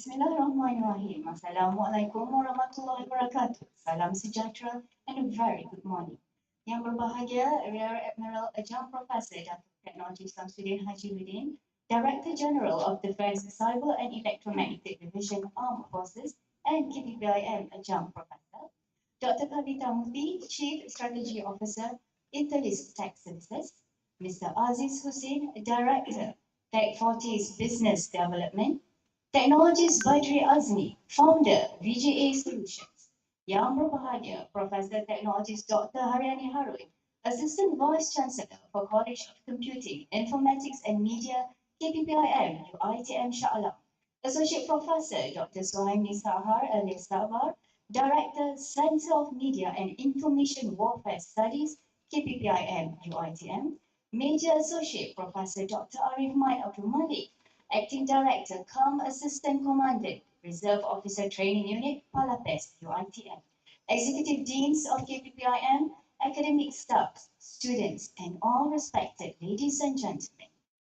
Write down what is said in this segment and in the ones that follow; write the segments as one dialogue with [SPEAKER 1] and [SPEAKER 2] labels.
[SPEAKER 1] Bismillahirrahmanirrahim. Assalamualaikum warahmatullahi wabarakatuh. Salam sejahtera and a very good morning. Yang berbahagia, Rear Admiral Adjunct Professor Dato Teknologi Shamsuddin Haji Ludin, Director General of Defence Cyber and Electromagnetic Division Armed Forces and KPPIM Adjunct Professor, Dr. Kavita Murthy, Chief Strategy Officer, Interlist Tech Services, Mr. Aziz Hussein, Director, Tech Fortis Business Development, Teknologis Badri Azmi, Founder VGA Solutions. Yang berbahagia, Profesor Teknologis Dr. Haryani Harun, Assistant Vice Chancellor for College of Computing, Informatics and Media, KPPIM, UiTM Shah Alam. Associate Professor Dr. Suhaimi Sahar alias Sabar, Director, Center of Media and Information Warfare Studies, KPPIM, UiTM. Major Associate Professor Dr. Arif Maid Abdul Malik, Acting Director, Assistant Commandant, Reserve Officer Training Unit, Palapes, UiTM. Executive Deans of KPPIM, academic staff, students, and all respected ladies and gentlemen.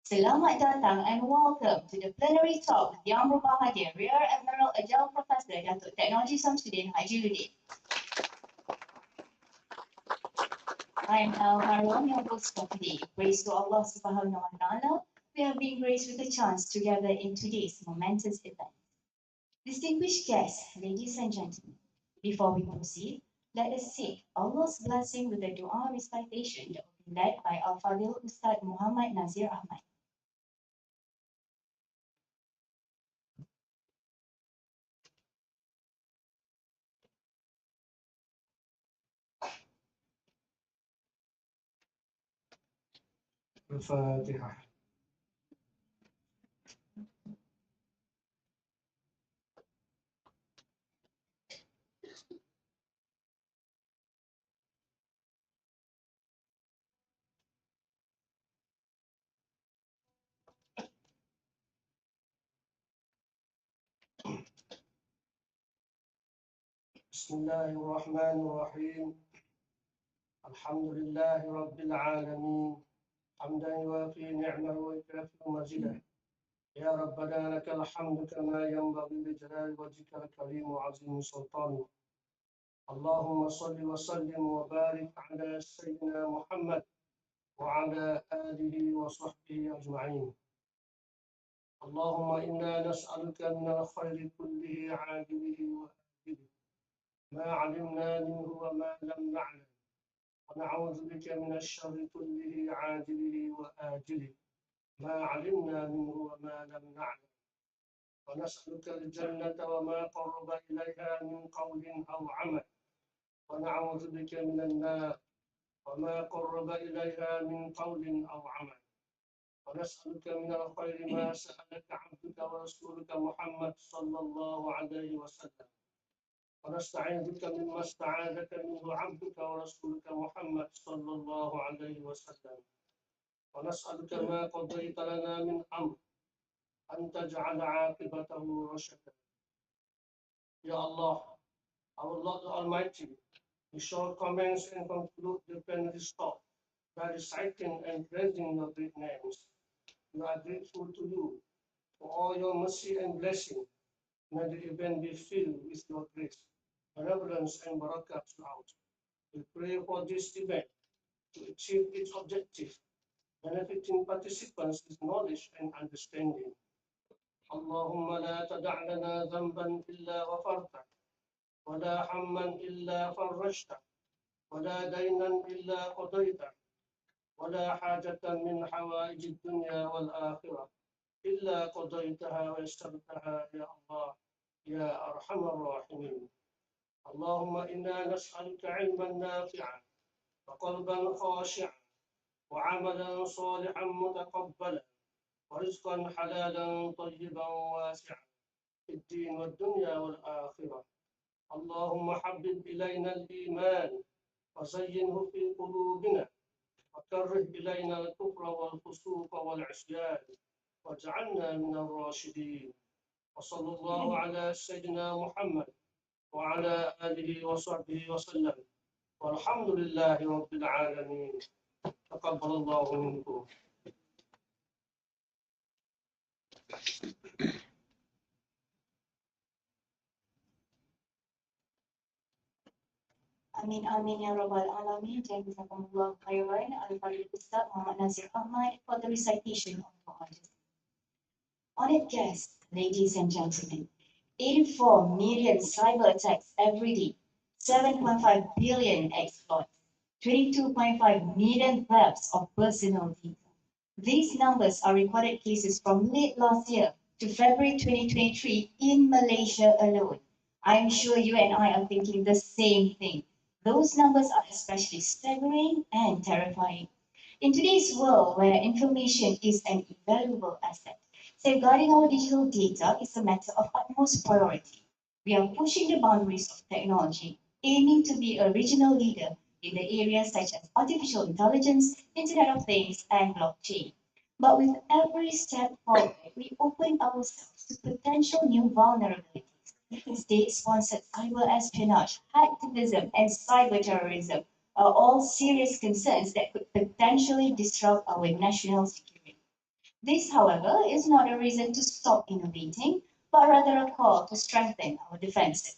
[SPEAKER 1] Selamat datang and welcome to the plenary talk yang berbahagia Rear Admiral Adjunct Professor Dato Teknologi Shamsuddin Haji Ludin. I am Al Harun, your host for today. Praise to Allah Subhanahu wa Taala. We have been graced with a chance to gather in today's momentous event. Distinguished guests, ladies and gentlemen, before we proceed, let us seek Allah's blessing with a dua recitation that will be led by Al-Fadil Ustad Muhammad Nazir Ahmad.
[SPEAKER 2] الفاتحة. بسم الله الرحمن الرحيم. الحمد لله رب العالمين حمدا يوافي نعمه ويكافئ مزيده. يا ربنا لك الحمد كما ينبغي لجلال وجهك الكريم وعظيم سلطانك. اللهم صل وسلم وبارك على سيدنا محمد وعلى آله وصحبه أجمعين. اللهم إنا نسألك من الخير كله عاجله وآجله ما علمنا منه وما لم نعلم، ونعوذ بك من الشر كله عاجله وآجله ما علمنا منه وما لم نعلم، ونسألك الجنة وما قرب إليها من قول أو عمل، ونعوذ بك من النار وما قرب إليها من قول أو عمل، ونسألك من الخير ما سألك عبدك ورسولك محمد صلى الله عليه وسلم، ونستعين بك مما استعاذك منه عبدك ورسولك محمد صلى الله عليه وسلم، ونسألك ما قضيت لنا من أمر أن تجعل عاقبته رشدا. Ya Allah, our Lord Almighty, we shall commence and conclude the plenary talk by reciting and praising your great names. We are grateful to you for all your mercy and blessing. May the event be filled with your grace, benevolence, and barakah throughout. We pray for this event to achieve its objective, benefiting participants with knowledge and understanding. Allahumma la tada' lana dhanban illa ghafarta, wa la hamman illa farrajta, wa la daynan illa qadayta, wa la hajatan min hawaij ad-dunya wal akhirah illa qadaytaha wa yassartaha ya Allah ya arhamar rahimin. Allahumma inna nas'aluka 'ilman nafi'an wa qalban khashi'an wa 'amalan salihan mutaqabbalan wa rizqan halalan tayyiban wasi'an fid din wad dunya wal akhirah. Allahumma habbib ilayna al-iman wa zayyinhu fi qulubina wa karrih ilayna al-kufra wal fusuqa wal 'isyan waj'alna min ar-rashidin. Wa sallallahu ala sayyidina Muhammad وعلى آله وصحبه وسلم والحمد لله رب العالمين. تقبل الله منكم.
[SPEAKER 1] Amin amin ya rabbal alamin. Jazakumullah khairan. Al-Fadhil Ustaz Muhammad Nazir Ahmad for the recitation of Quran. Honored guests, ladies and gentlemen, 84 million cyber attacks every day, 7.5 billion exploits, 22.5 million thefts of personal data. These numbers are recorded cases from late last year to February 2023 in Malaysia alone. I am sure you and I are thinking the same thing. Those numbers are especially staggering and terrifying. In today's world where information is an invaluable asset, safeguarding our digital data is a matter of utmost priority. We are pushing the boundaries of technology, aiming to be a regional leader in the areas such as artificial intelligence, Internet of Things, and blockchain. But with every step forward, we open ourselves to potential new vulnerabilities. State-sponsored cyber espionage, hacktivism, and cyber terrorism are all serious concerns that could potentially disrupt our national security. This, however, is not a reason to stop innovating, but rather a call to strengthen our defenses.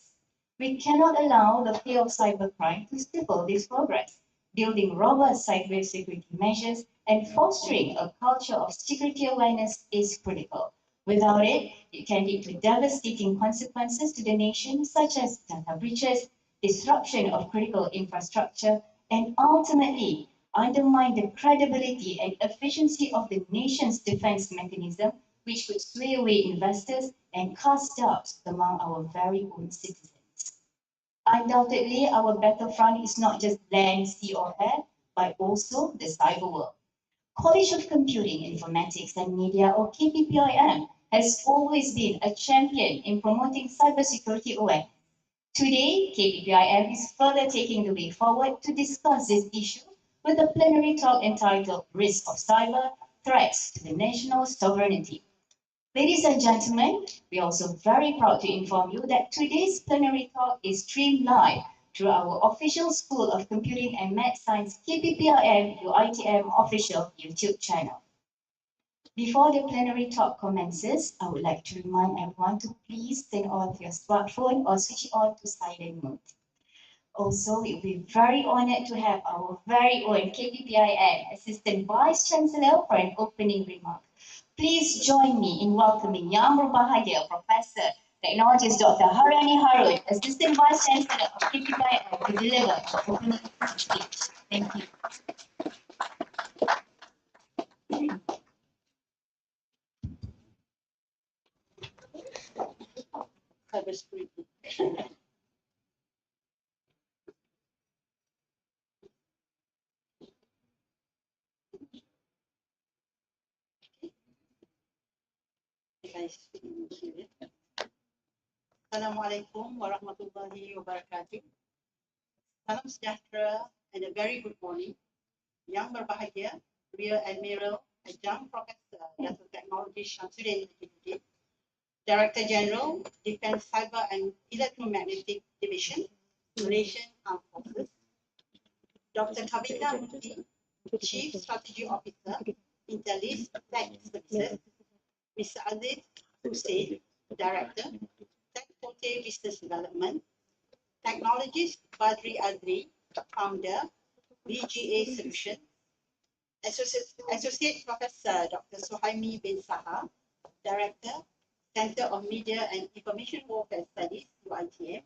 [SPEAKER 1] We cannot allow the fear of cybercrime to stifle this progress. Building robust cybersecurity measures and fostering a culture of security awareness is critical. Without it, it can lead to devastating consequences to the nation, such as data breaches, disruption of critical infrastructure, and ultimately undermine the credibility and efficiency of the nation's defense mechanism, which could sway away investors and cast doubts among our very own citizens. Undoubtedly, our battlefront is not just land, sea, or air, but also the cyber world. College of Computing, Informatics and Media, or KPPIM, has always been a champion in promoting cybersecurity awareness. Today, KPPIM is further taking the way forward to discuss this issue with a plenary talk entitled Risk of Cyber, Threats to the National Sovereignty. Ladies and gentlemen, we are also very proud to inform you that today's plenary talk is streamed live through our official School of Computing and Math Science KPPIM UITM official YouTube channel. Before the plenary talk commences, I would like to remind everyone to please turn off your smartphone or switch it on to silent mode. Also, we'll be very honored to have our very own KPPIM Assistant Vice Chancellor for an opening remark. Please join me in welcoming Yang Berbahagia Professor Technologist Dr. Haryani Harun, Assistant Vice Chancellor of KPPIM, to deliver the opening speech. Thank you.
[SPEAKER 3] Cybersecurity. Assalamualaikum warahmatullahi wabarakatuh. Salam sejahtera and a very good morning. Yang berbahagia, Rear Admiral Adjunct Professor Dato Technology Shamsuddin, Director General, Defence Cyber and Electromagnetic Division, Malaysian Armed Forces, Dr. Kavita Mukti, Chief Strategy Officer, Intellis Tech Services, Mr. Aziz Hussein, Director, Tech Forte Business Development, Technologist Badri Azri, Founder, VGA Solutions, Associate Professor Dr. Suhaimi bin Saha, Director, Center of Media and Information Warfare Studies, UITM,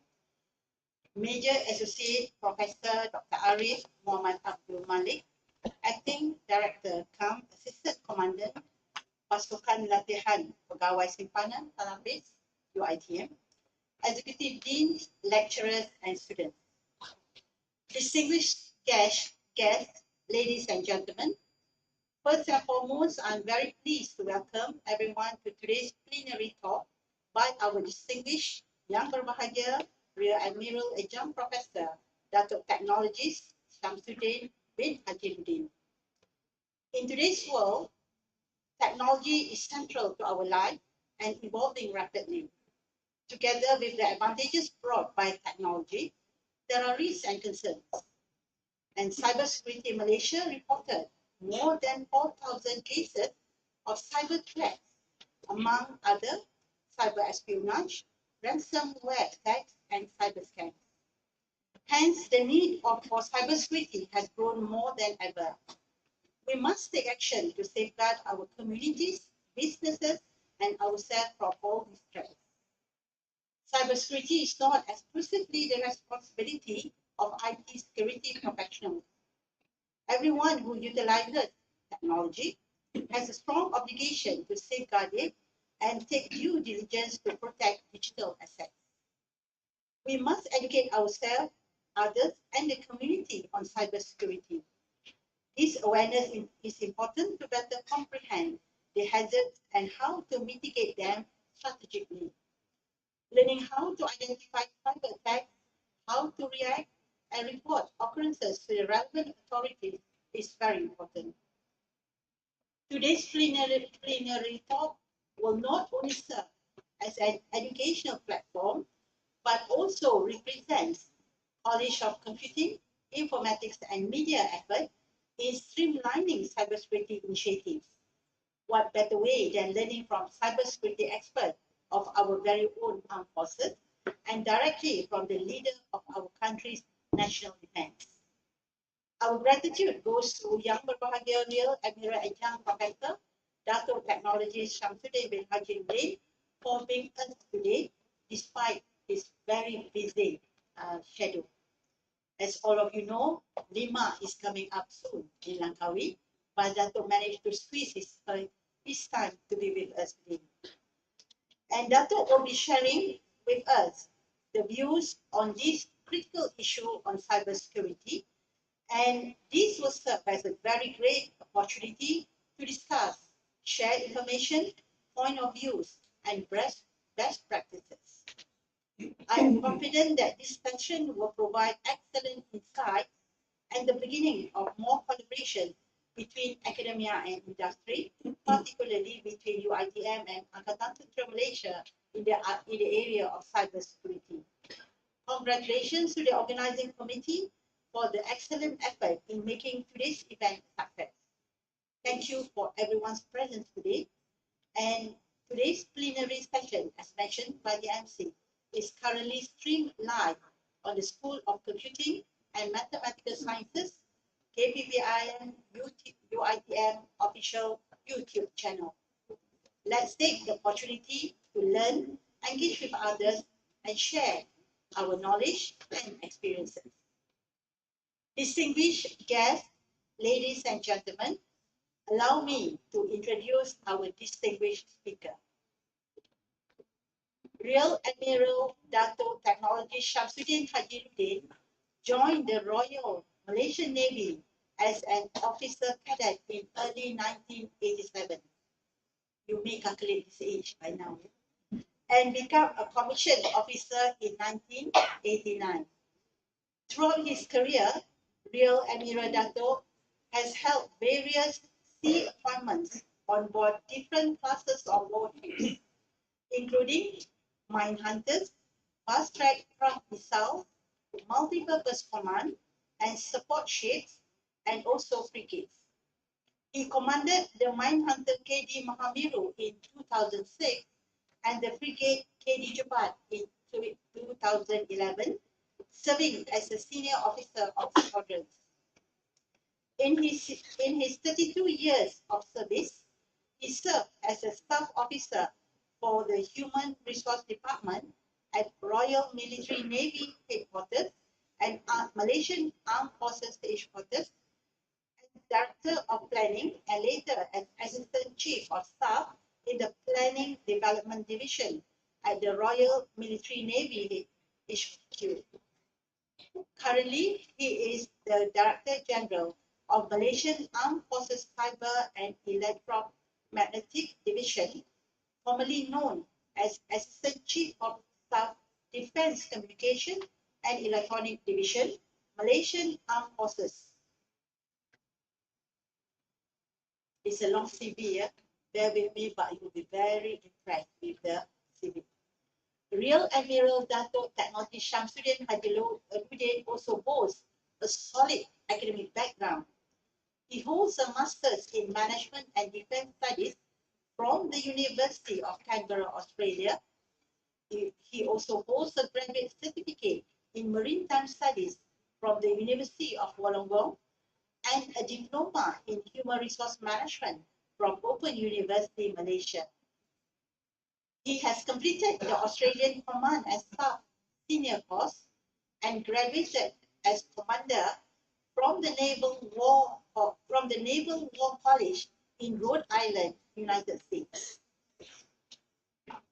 [SPEAKER 3] Major Associate Professor Dr. Arif Muhammad Abdul Malik, Acting Director cum Assistant Commandant Pasukan Latihan Pegawai Simpanan Talabis, UITM, Executive Deans, Lecturers and Students. Distinguished guests, ladies and gentlemen, first and foremost, I'm very pleased to welcome everyone to today's plenary talk by our distinguished Yang Berbahagia Rear Admiral Adjunct Professor Dato Technologist Shamsuddin bin Haji Ludin. In today's world, technology is central to our life and evolving rapidly. Together with the advantages brought by technology, there are risks and concerns. And Cybersecurity Malaysia reported more than 4,000 cases of cyber threats, among other cyber espionage, ransomware attacks, and cyber scams. Hence, the need for cybersecurity has grown more than ever. We must take action to safeguard our communities, businesses, and ourselves from all these threats. Cybersecurity is not exclusively the responsibility of IT security professionals. Everyone who utilizes technology has a strong obligation to safeguard it and take due diligence to protect digital assets. We must educate ourselves, others, and the community on cybersecurity. This awareness is important to better comprehend the hazards and how to mitigate them strategically. Learning how to identify cyber attacks, how to react, and report occurrences to the relevant authorities is very important. Today's plenary talk will not only serve as an educational platform, but also represents College of Computing, Informatics and Media effort in streamlining cybersecurity initiatives. What better way than learning from cybersecurity experts of our very own armed forces and directly from the leader of our country's national defense. Our gratitude goes to Yang Berbahagia Real Admiral Adjunct Professor Dato Technologist Shamsuddin bin Haji Ludin for being us today despite his very busy schedule. As all of you know, Lima is coming up soon in Langkawi, but Dato managed to squeeze his time to be with us today. And Dato will be sharing with us the views on this critical issue on cybersecurity. And this will serve as a very great opportunity to discuss, share information, point of views, and best practices. I am confident that this session will provide excellent insight and the beginning of more collaboration between academia and industry, particularly between UiTM and Angkatan Tentera Malaysia in the area of cybersecurity. Congratulations to the organizing committee for the excellent effort in making today's event a success. Thank you for everyone's presence today. And today's plenary session, as mentioned by the MC, is currently streamed live on the School of Computing and Mathematical Sciences, KPPIM UiTM official YouTube channel. Let's take the opportunity to learn, engage with others, and share our knowledge and experiences. Distinguished guests, ladies and gentlemen, allow me to introduce our distinguished speaker. Real Admiral Dato Technology Shamsuddin Haji Ludin joined the Royal Malaysian Navy as an officer cadet in early 1987. You may calculate his age by now. And become a commissioned officer in 1989. Throughout his career, Real Admiral Dato has held various sea appointments on board different classes of warships, including mine hunters, fast-track craft missiles, multi-purpose command, and support ships, and also frigates. He commanded the mine hunter KD Mahameru in 2006 and the frigate KD Jebat in 2011, serving as a senior officer of squadrons. In his 32 years of service, he served as a staff officer for the Human Resource Department at Royal Military Navy Headquarters and Malaysian Armed Forces Headquarters, as Director of Planning and later as Assistant Chief of Staff in the Planning Development Division at the Royal Military Navy HQ. Currently, he is the Director General of Malaysian Armed Forces Cyber and Electromagnetic Division, formerly known as Assistant Chief of Staff Defence Communication and Electronic Division, Malaysian Armed Forces. It's a long CV, bear with me, but you'll be very impressed with the CV. Real Admiral Dato Technology Shamsuddin Haji Ludin also boasts a solid academic background. He holds a Master's in Management and Defence Studies from the University of Canberra, Australia. He also holds a graduate certificate in Maritime Studies from the University of Wollongong and a diploma in Human Resource Management from Open University Malaysia. He has completed the Australian Command and Staff Senior course and graduated as Commander from the Naval War College in Rhode Island, United States.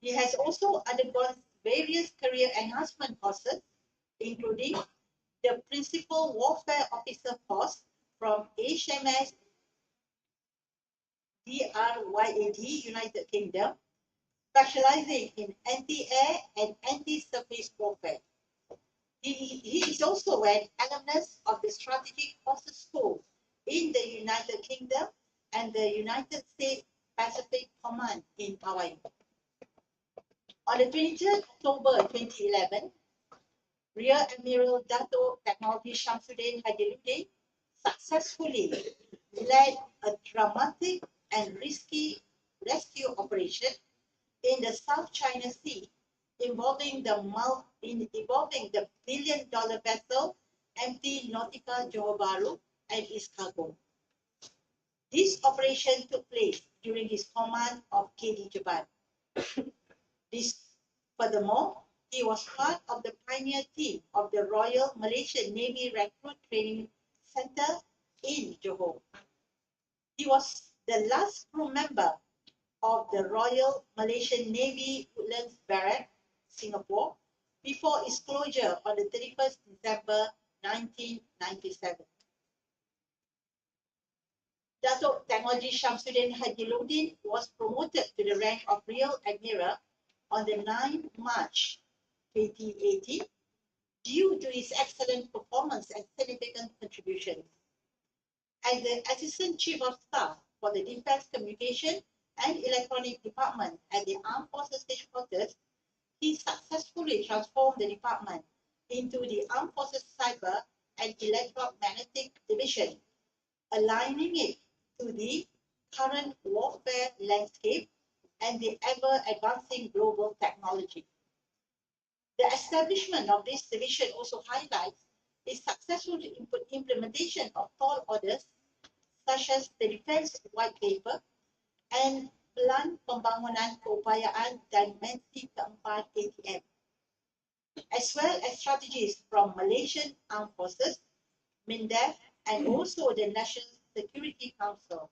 [SPEAKER 3] He has also undergone various career enhancement courses, including the Principal Warfare Officer course from HMS DRYAD, United Kingdom, specializing in anti-air and anti-surface warfare. He is also an alumnus of the Strategic Forces School in the United Kingdom and the United States Pacific Command in Hawaii. On the 23rd October 2011, Rear Admiral Dato Technology Shamsuddin Ludin successfully led a dramatic and risky rescue operation in the South China Sea involving the billion-dollar vessel MT Nautica Johor Bahru and its cargo. This operation took place during his command of KD Jaban. Furthermore, he was part of the pioneer team of the Royal Malaysian Navy Recruit Training Center in Johor. He was the last crew member of the Royal Malaysian Navy Woodlands Barrack, Singapore, before its closure on the 31st December 1997. Dato Technology Shamsuddin Ludin was promoted to the rank of Rear Admiral on the 9th March 2018 due to his excellent performance and significant contributions. As the Assistant Chief of Staff for the Defence Communication and Electronic Department at the Armed Forces Headquarters, he successfully transformed the department into the Armed Forces Cyber and Electromagnetic Division, aligning it to the current warfare landscape and the ever-advancing global technology. The establishment of this division also highlights the successful implementation of tall orders such as the Defence White Paper and Plan Pembangunan Keupayaan Dimensi Keempat ATM, as well as strategies from Malaysian Armed Forces, MINDEF, and also the National Security Council.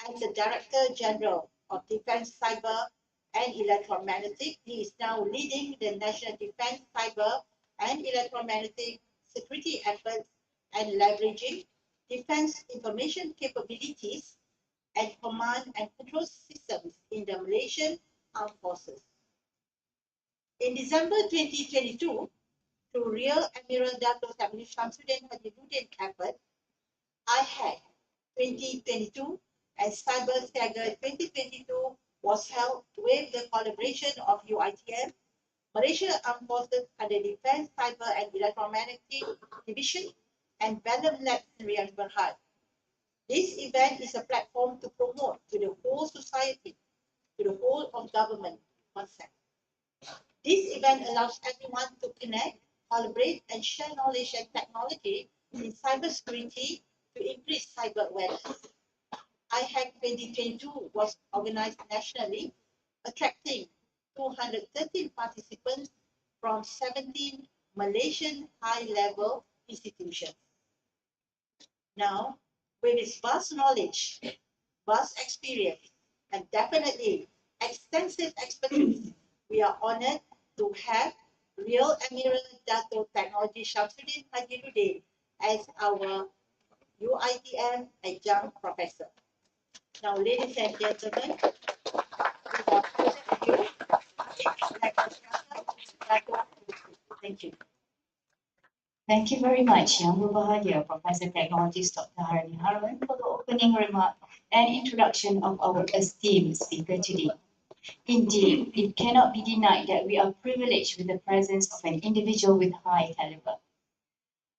[SPEAKER 3] As the Director General of Defence Cyber and Electromagnetic, he is now leading the National Defence Cyber and Electromagnetic security efforts and leveraging defence information capabilities and command and control systems in the Malaysian Armed Forces. In December 2022, through Rear Admiral Dato Shamsuddin Ludin effort, IHAC 2022 and Cyber Stagger 2022 was held with the collaboration of UITM, Malaysia Armed Forces under Defence Cyber and Electromagnetic Division, and Venom Lab Rian Berhad. This event is a platform to promote to the whole society, to the whole of government concept. This event allows everyone to connect, collaborate, and share knowledge and technology in cybersecurity to increase cyber awareness. IHAC 2022 was organized nationally, attracting 213 participants from 17 Malaysian high-level institutions. Now, with its vast knowledge, vast experience, and definitely extensive expertise, we are honored to have Rear Admiral Dato Technology Shamsuddin Ludin as our UITM Adjunct Professor. Now, ladies and gentlemen, without further ado, thank you.
[SPEAKER 1] Thank you very much, Yang Berbahagia, Professor Technologist Dr. Harani Harun, for the opening remark and introduction of our esteemed speaker today. Indeed, it cannot be denied that we are privileged with the presence of an individual with high caliber.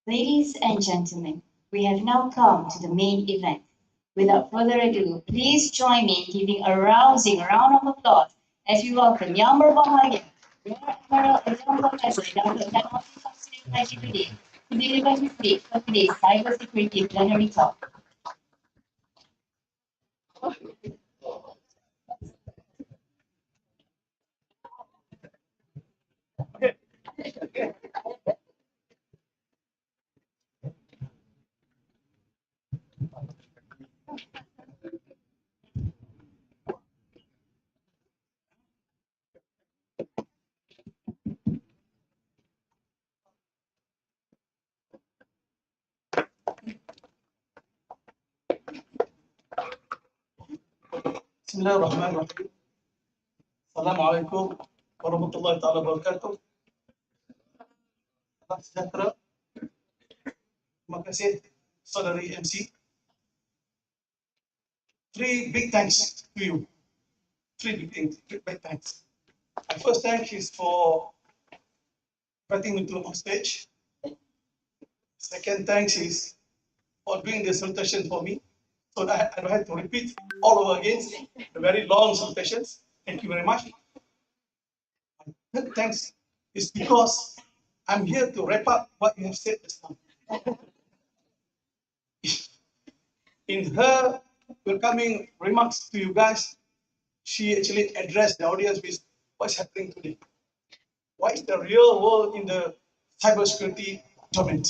[SPEAKER 1] Ladies and gentlemen, we have now come to the main event. Without further ado, please join me in giving a rousing round of applause as we welcome Yang Berbahagia, Rear Admiral Adjunct Professor Dato Shamsuddin Haji Ludin to deliver his speech for today's cybersecurity plenary talk.
[SPEAKER 4] Bismillahirrahmanirrahim. Assalamualaikum warahmatullahi taala wabarakatuh. Salam sejahtera. Terima kasih saudari MC. Three big thanks to you. Three big thanks. My first thank is for inviting me to on stage. Second thanks is for doing the salutation for me, so that I don't have to repeat all over again the very long salutations. Thank you very much. My third thanks is because I'm here to wrap up what you have said just now. In her welcoming remarks to you guys, she actually addressed the audience with what's happening today. What is the real world in the cybersecurity domain?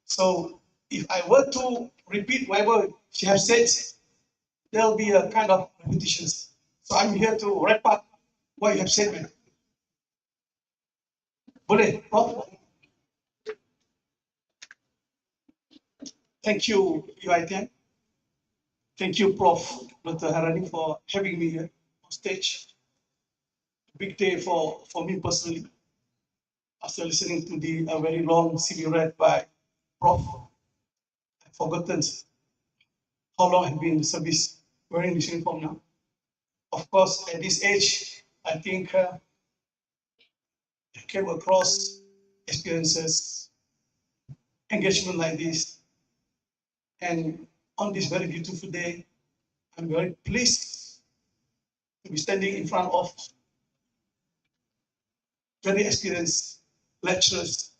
[SPEAKER 4] So if I were to repeat whatever she has said, there'll be a kind of repetitions. So I'm here to wrap up what you have said, man. Boleh, Prof? Thank you, UITM. Thank you, Prof. Dr. Harani, for having me here on stage. Big day for me personally. After listening to the very long CV read by Prof, I've forgotten how long I've been in service wearing this uniform now. Of course, at this age, I think I came across experiences, engagement like this. And on this very beautiful day, I'm very pleased to be standing in front of very experienced lecturers,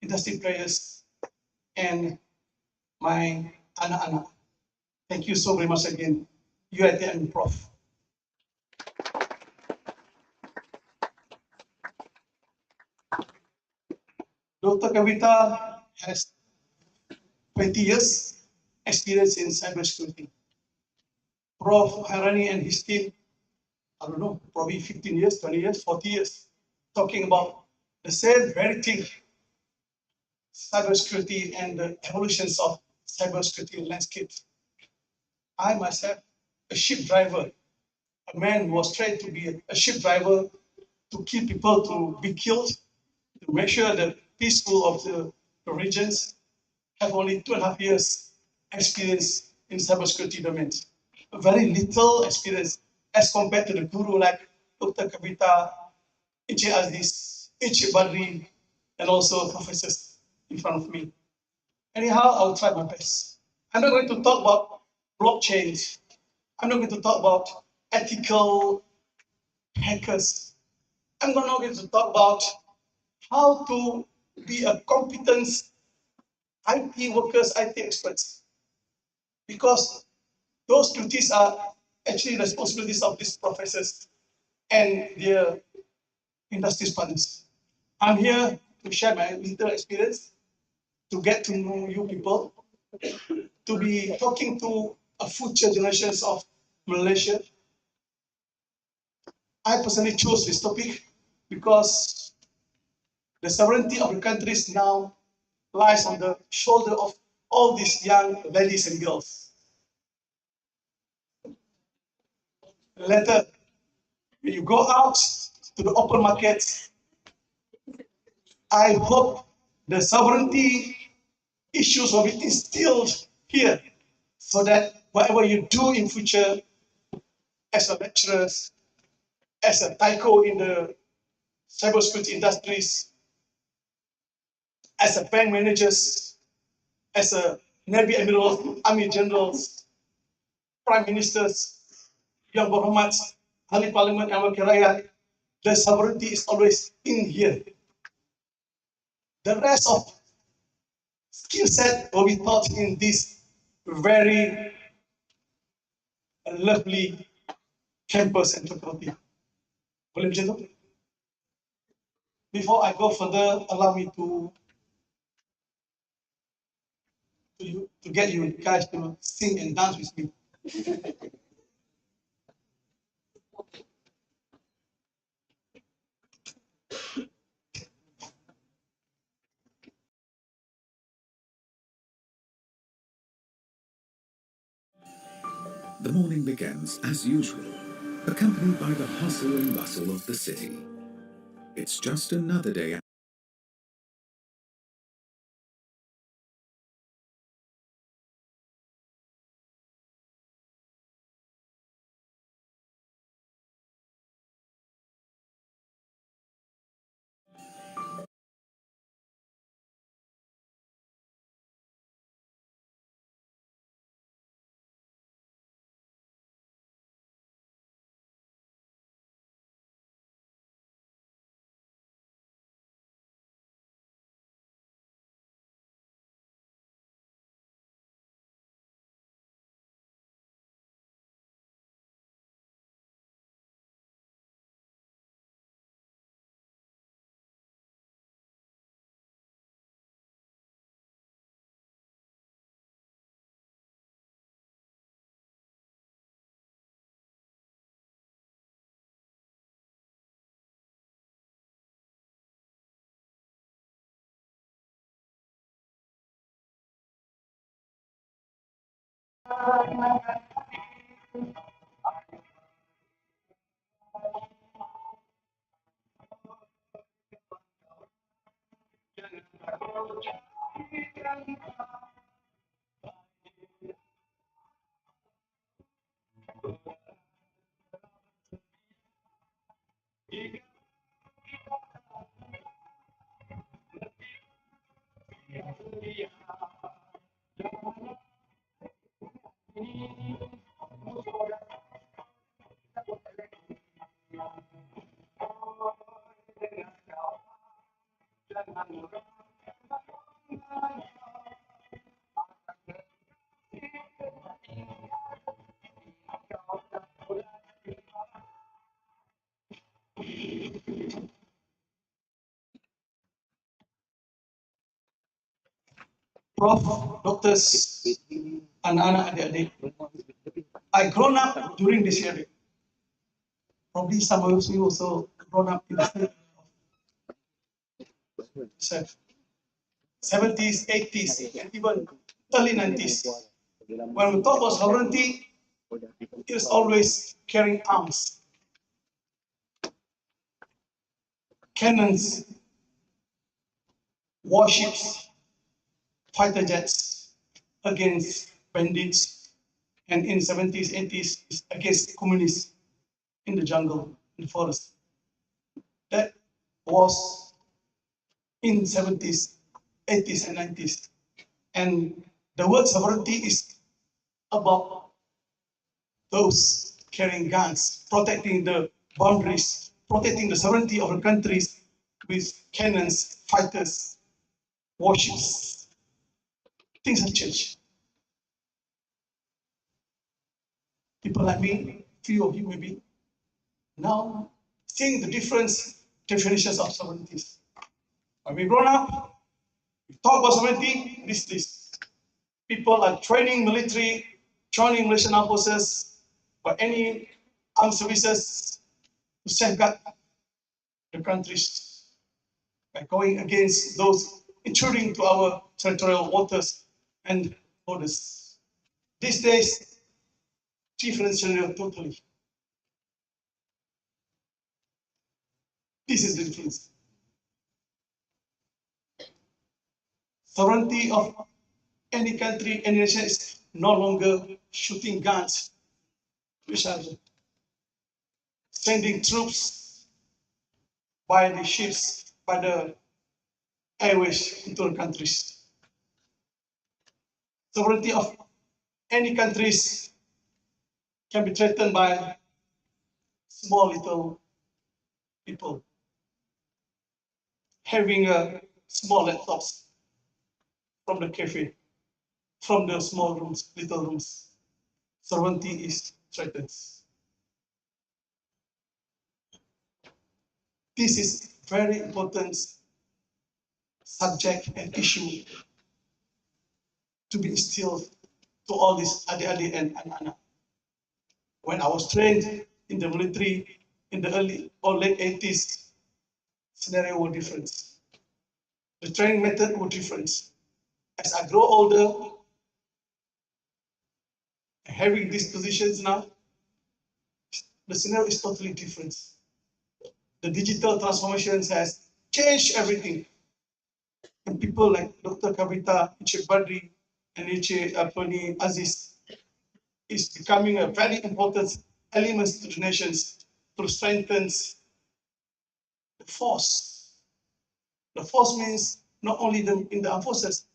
[SPEAKER 4] industry players, and my anak-anak. Thank you so very much again, UITM Prof. Dr. Kavita has 20 years experience in cybersecurity. Prof. Harani and his team, I don't know, probably 15 years, 20 years, 40 years, talking about the same very thing, cybersecurity and the evolutions of cybersecurity landscape. I myself, a ship driver, a man who was trained to be a ship driver to kill people, to be killed, to make sure the peaceful of the regions, have only 2.5 years experience in cybersecurity domains. Very little experience as compared to the guru like Dr. Kavita, Encik Aziz, Encik Badri, and also professors in front of me. Anyhow, I'll try my best. I'm not going to talk about blockchains. I'm not going to talk about ethical hackers. I'm not going to talk about how to be a competent IT workers, IT experts. Because those duties are actually responsibilities of these professors and their industry partners. I'm here to share my little experience, to get to know you people, to be talking to a future generations of Malaysia. I personally chose this topic because the sovereignty of the countries now lies on the shoulder of all these young ladies and girls. Later, when you go out to the open markets, I hope the sovereignty issues will be instilled here so that whatever you do in future as a lecturer, as a tyco in the cybersecurity industries, as a bank managers, as a Navy admirals, Army generals, prime ministers, yang berhormat, ahli parlimen yang wakil rakyat, the sovereignty is always in here. The rest of skill set will be taught in this very lovely campus and faculty. Boleh macam tu? Before I go further, allow me to get you guys to sing and dance with me.
[SPEAKER 5] The morning begins as usual, accompanied by the hustle and bustle of the city. It's just another day.
[SPEAKER 4] Prof, doctors, anak-anak, adik-adik, I grown up during this era. Probably some of you also grown up in the state. 70s, 80s, and even early 90s. When we talk about sovereignty, it is always carrying arms, cannons, warships, fighter jets against bandits, and in 70s, 80s against communists in the jungle, in the forest. That was in 70s, 80s, and 90s. And the word sovereignty is about those carrying guns, protecting the boundaries, protecting the sovereignty of the countries with cannons, fighters, warships. Things have changed. People like me, few of you maybe, now seeing the different definitions of sovereignties. When we grown up, we talk about sovereignty, this. People are training military, joining Malaysian armed forces, or any armed services to safeguard the countries by going against those intruding to our territorial waters and borders. These days, different scenario totally. This is the difference. Sovereignty of any country, any nation is no longer shooting guns to each other, sending troops by the ships, by the airways into the countries. Sovereignty of any countries can be threatened by small little people having a small laptops from the cafe, from the small rooms, little rooms. Sovereignty is threatened. This is very important subject and issue to be instilled to all these adik-adik and anak-anak. When I was trained in the military in the early or late 80s, scenario was different. The training method was different. As I grow older, having these positions now, the scenario is totally different. The digital transformations has changed everything. And people like Dr. Kavita, Encik Badri, and Encik Aziz is becoming a very important element to the nations to strengthen the force. The force means not only in the armed forces,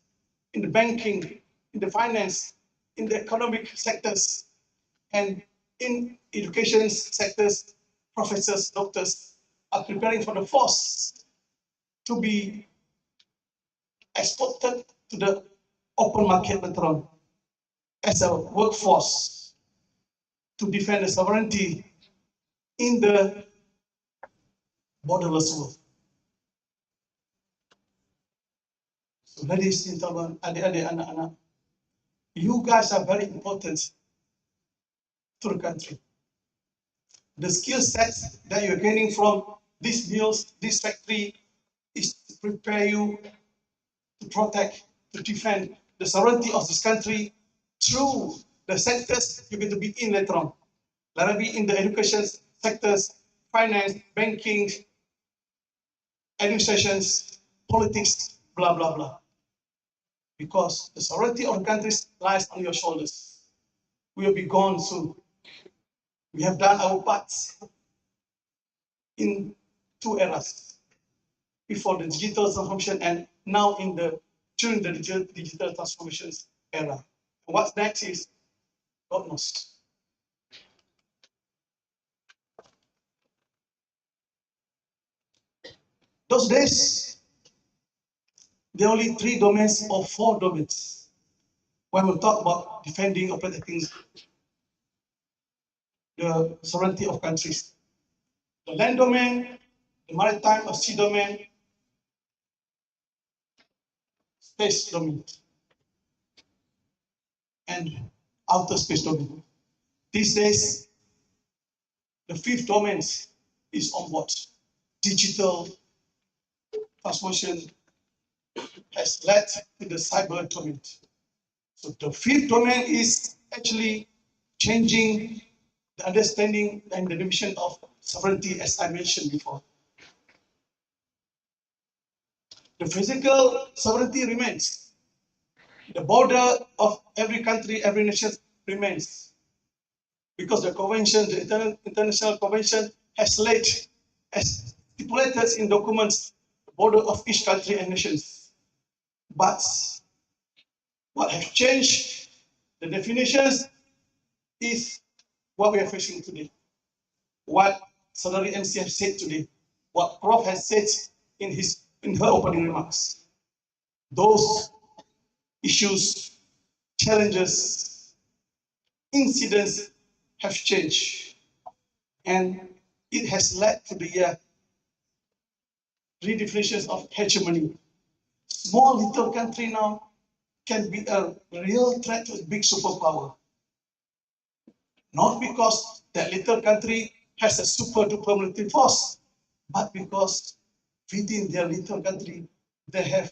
[SPEAKER 4] in the banking, in the finance, in the economic sectors, and in education sectors, professors, doctors are preparing for the force to be exported to the open market later on as a workforce to defend the sovereignty in the borderless world. So ladies and gentlemen, adik-adik, anak-anak, you guys are very important to the country. The skill sets that you're gaining from these mills, this factory, is to prepare you to protect, to defend the sovereignty of this country through the sectors you're going to be in later on. Let it be in the education sectors, finance, banking, administrations, politics, blah, blah, blah. Because the sovereignty of the countries lies on your shoulders. We will be gone soon. We have done our parts in two eras, before the digital transformation and now during the digital transformations era. And what's next is God knows. Those days, there are only 3 domains or 4 domains when we talk about defending or protecting the sovereignty of countries. The land domain, the maritime or sea domain, space domain, and outer space domain. These days, the 5th domain is on board. Digital transformation has led to the cyber domain. So the 5th domain is actually changing the understanding and the division of sovereignty, as I mentioned before. The physical sovereignty remains. The border of every country, every nation remains. Because the convention, the international convention has stipulated in documents the border of each country and nations. But what has changed the definitions is what we are facing today. What Saudari MC has said today, what Prof has said in her opening remarks. Those issues, challenges, incidents have changed, and it has led to the redefinitions of hegemony. Small little country now can be a real threat to a big superpower. Not because that little country has a super duper military force, but because within their little country, they have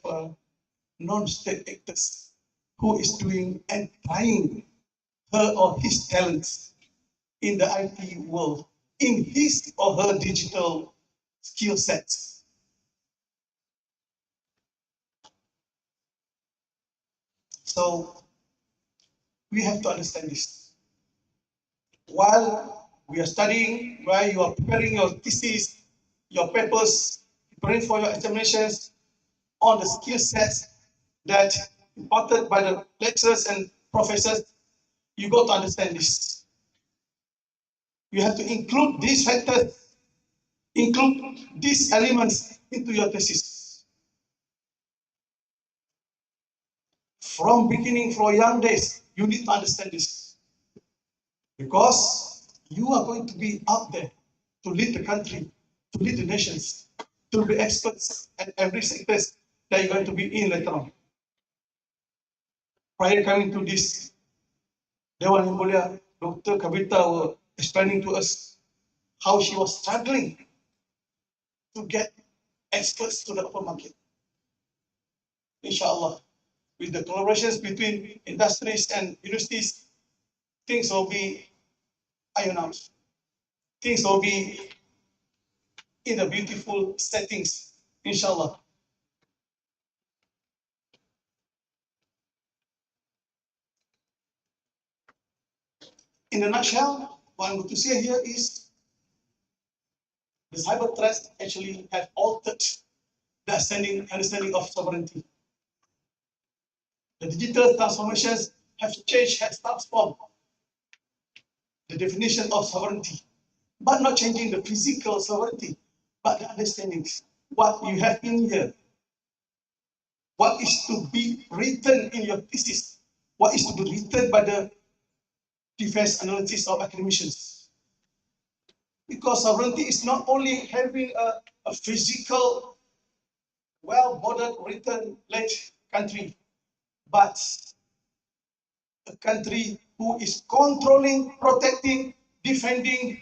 [SPEAKER 4] non-state actors who is doing and trying her or his talents in the IT world, in his or her digital skill sets. So we have to understand this. While we are studying, while you are preparing your thesis, your papers, preparing for your examinations on the skill sets that imparted by the lecturers and professors, you got to understand this. You have to include these factors Include these elements into your thesis. From beginning, from young days, you need to understand this. Because you are going to be out there to lead the country, to lead the nations, to be experts at every sector that you're going to be in later on. Prior coming to this, Dewan Yang Mulia, Dr. Kavita was explaining to us how she was struggling to get experts to the open market. Inshallah, with the collaborations between industries and universities, things will be ironed out. Things will be in the beautiful settings, inshallah. In a nutshell, what I'm going to say here is the cyber threats actually have altered the understanding of sovereignty. The digital transformations have changed, have transformed the definition of sovereignty, but not changing the physical sovereignty, but the understandings. What you have in here, what is to be written in your thesis, what is to be written by the defense analysis of academicians. Because sovereignty is not only having a physical, well-bordered, written, led country, but a country who is controlling, protecting, defending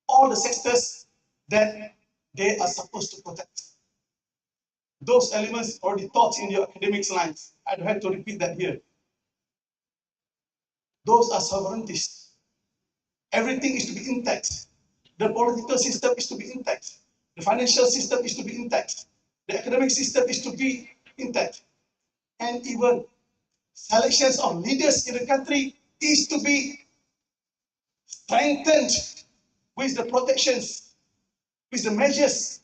[SPEAKER 4] all the sectors that they are supposed to protect. Those elements already taught in your academics lines. I don't have to repeat that here. Those are sovereignties. Everything is to be intact. The political system is to be intact. The financial system is to be intact. The academic system is to be intact. And even selections of leaders in the country is to be strengthened with the protections, with the measures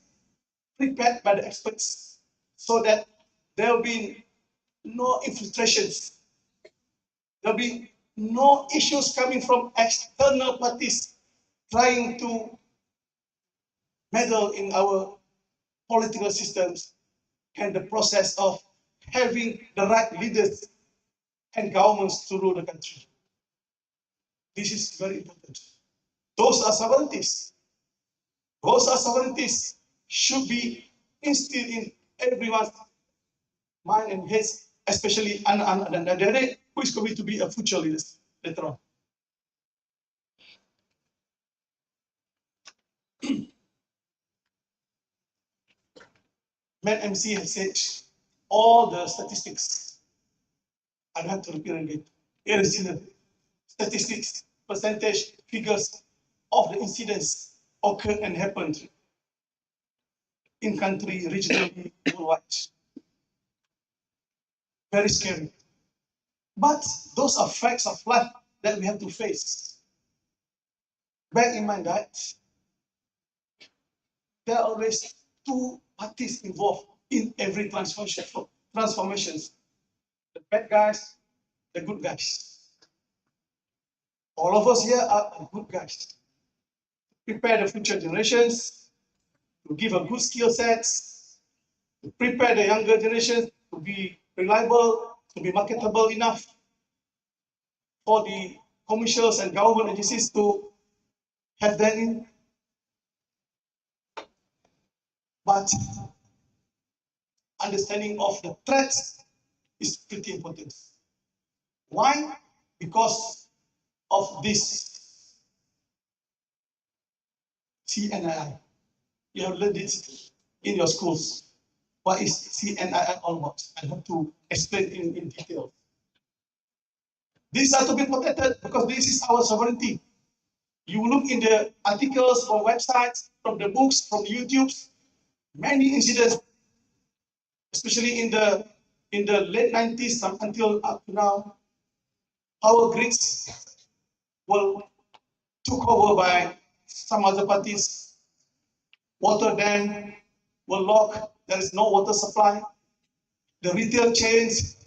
[SPEAKER 4] prepared by the experts, so that there will be no infiltrations. There will be no issues coming from external parties trying to meddle in our political systems and the process of having the right leaders and governments to rule the country. This is very important. Those are sovereignties. Those are sovereignties should be instilled in everyone's mind and heads, especially anak-anak dan adik-adik who is going to be a future leaders later on. Man MC has said all the statistics. I don't have to repeat again. Here is the statistics, percentage, figures of the incidents occurred and happened in country, regionally, worldwide. Very scary. But those are facts of life that we have to face. Bear in mind that there are always two parties involved in every transformations. The bad guys, the good guys. All of us here are good guys. Prepare the future generations to give a good skill sets, to prepare the younger generations to be reliable, to be marketable enough for the commercials and government agencies to have them in. But understanding of the threats is pretty important. Why? Because of this CNII. You have learned it in your schools. What is CNII all about? I have to explain in detail. These are to be protected because this is our sovereignty. You look in the articles from websites, from the books, from YouTubes, many incidents, especially in the late 90s until up to now, power grids were took over by some other parties. Water dam were locked. There is no water supply. The retail chains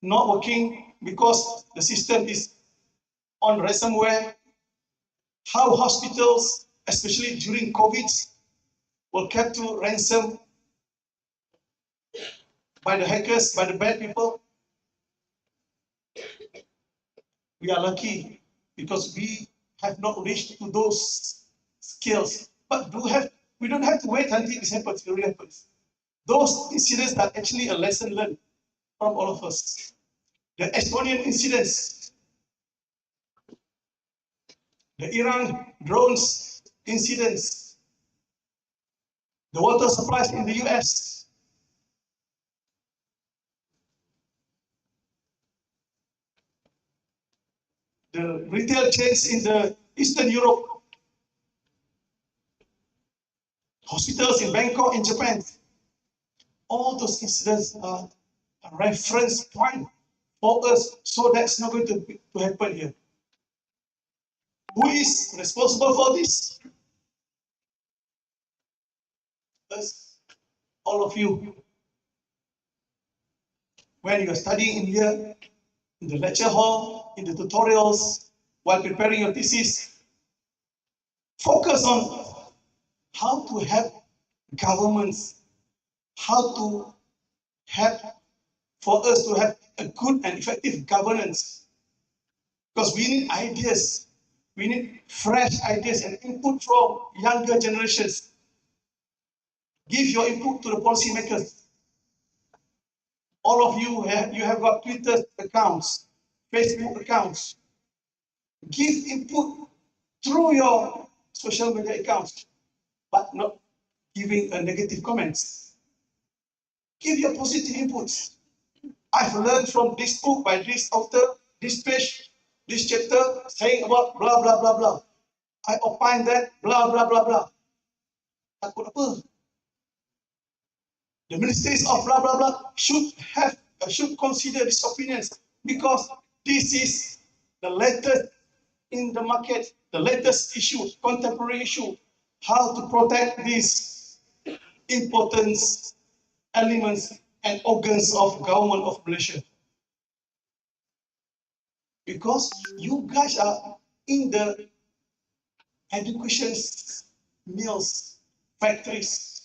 [SPEAKER 4] not working because the system is on ransomware. How hospitals, especially during COVID, were kept to ransom by the hackers, by the bad people. We are lucky because we have not reached to those skills. But we don't have to wait until this happens, it really happens. Those incidents are actually a lesson learned from all of us. The Estonian incidents, the Iran drones incidents, the water supplies in the US, the retail chains in the Eastern Europe, hospitals in Bangkok in Japan. All those incidents are a reference point for us, so that's not going to happen here. Who is responsible for this? Us, all of you. When you are studying in here, in the lecture hall, in the tutorials, while preparing your thesis, focus on how to help governments, how to help for us to have a good and effective governance. Because we need ideas, we need fresh ideas and input from younger generations. Give your input to the policymakers. All of you have got Twitter accounts, Facebook accounts. Give input through your social media accounts, but not giving a negative comments. Give your positive inputs. I've learned from this book by this author, this page, this chapter, saying about blah, blah, blah, blah. I opine that, blah, blah, blah, blah. Takut apa? The ministries of blah, blah, blah should consider these opinions because this is the latest in the market, the latest issue, contemporary issue, how to protect these important elements and organs of government of Malaysia. Because you guys are in the education mills, factories.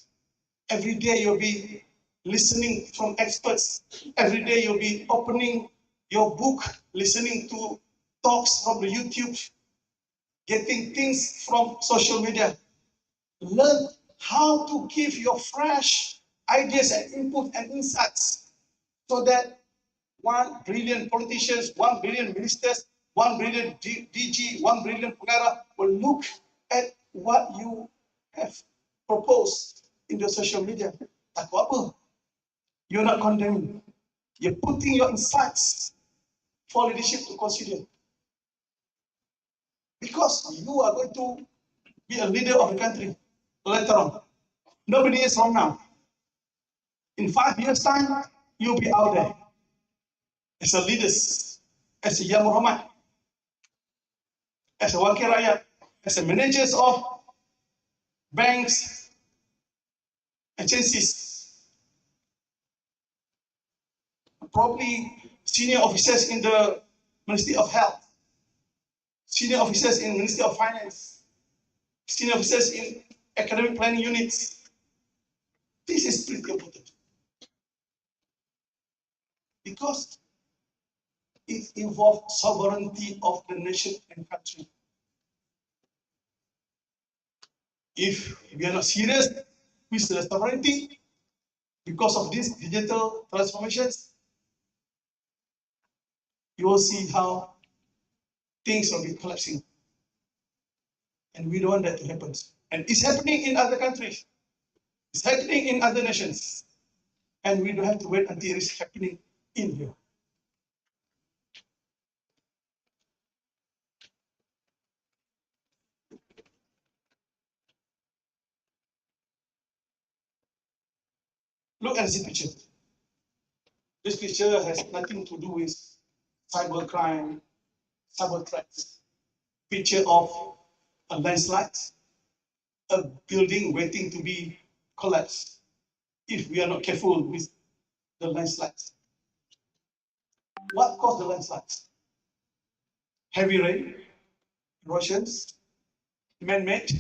[SPEAKER 4] Every day you'll be listening from experts. Every day you'll be opening your book, listening to talks from the YouTube, getting things from social media. Learn how to give your fresh ideas and input and insights so that one brilliant politicians, 1 billion ministers, 1 billion DG, 1 billion Pegara will look at what you have proposed in the social media. Takut apa? You're not condemning. You're putting your insights for leadership to consider. Because you are going to be a leader of the country later on. Nobody is from now. In 5 years' time, you'll be out there as a leader, as a Yang Muhammad, as a Wakil Rakyat, as a managers of banks, agencies, probably senior officers in the Ministry of Health, senior officers in Ministry of Finance, senior officers in academic planning units. This is pretty important because it involves sovereignty of the nation and country. If we are not serious with the sovereignty because of these digital transformations, you will see how things will be collapsing. And we don't want that to happen. And it's happening in other countries. It's happening in other nations. And we don't have to wait until it's happening in here. Look at this picture. This picture has nothing to do with cybercrime, cyber threats. Picture of a landslide, a building waiting to be collapsed if we are not careful with the landslides. What caused the landslides? Heavy rain, erosions, man-made,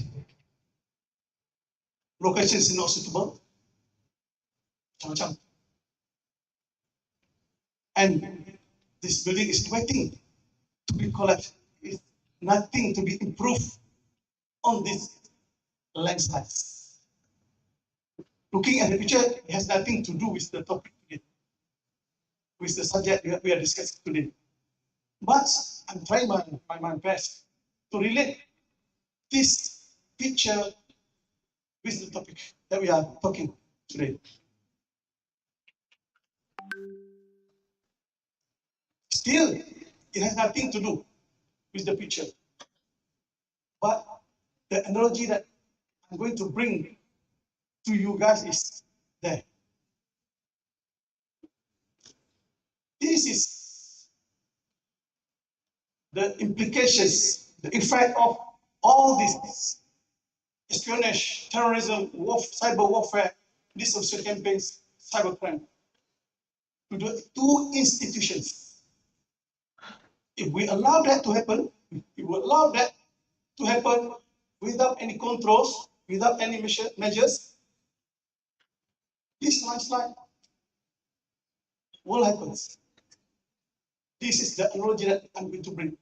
[SPEAKER 4] location is not suitable, macam-macam. And this building is waiting to be collapsed. It's nothing to be improved on this landslide. Looking at the picture, it has nothing to do with the topic today, with the subject we are discussing today. But I'm trying my best to relate this picture with the topic that we are talking today. Still, it has nothing to do with the picture. But the analogy that I'm going to bring to you guys is there. This is the implications, the effect of all this espionage, terrorism, cyber warfare, these social campaigns, cybercrime, to the two institutions. If we allow that to happen, without any controls, without any measures, this landslide will happen. This is the analogy that I'm going to bring.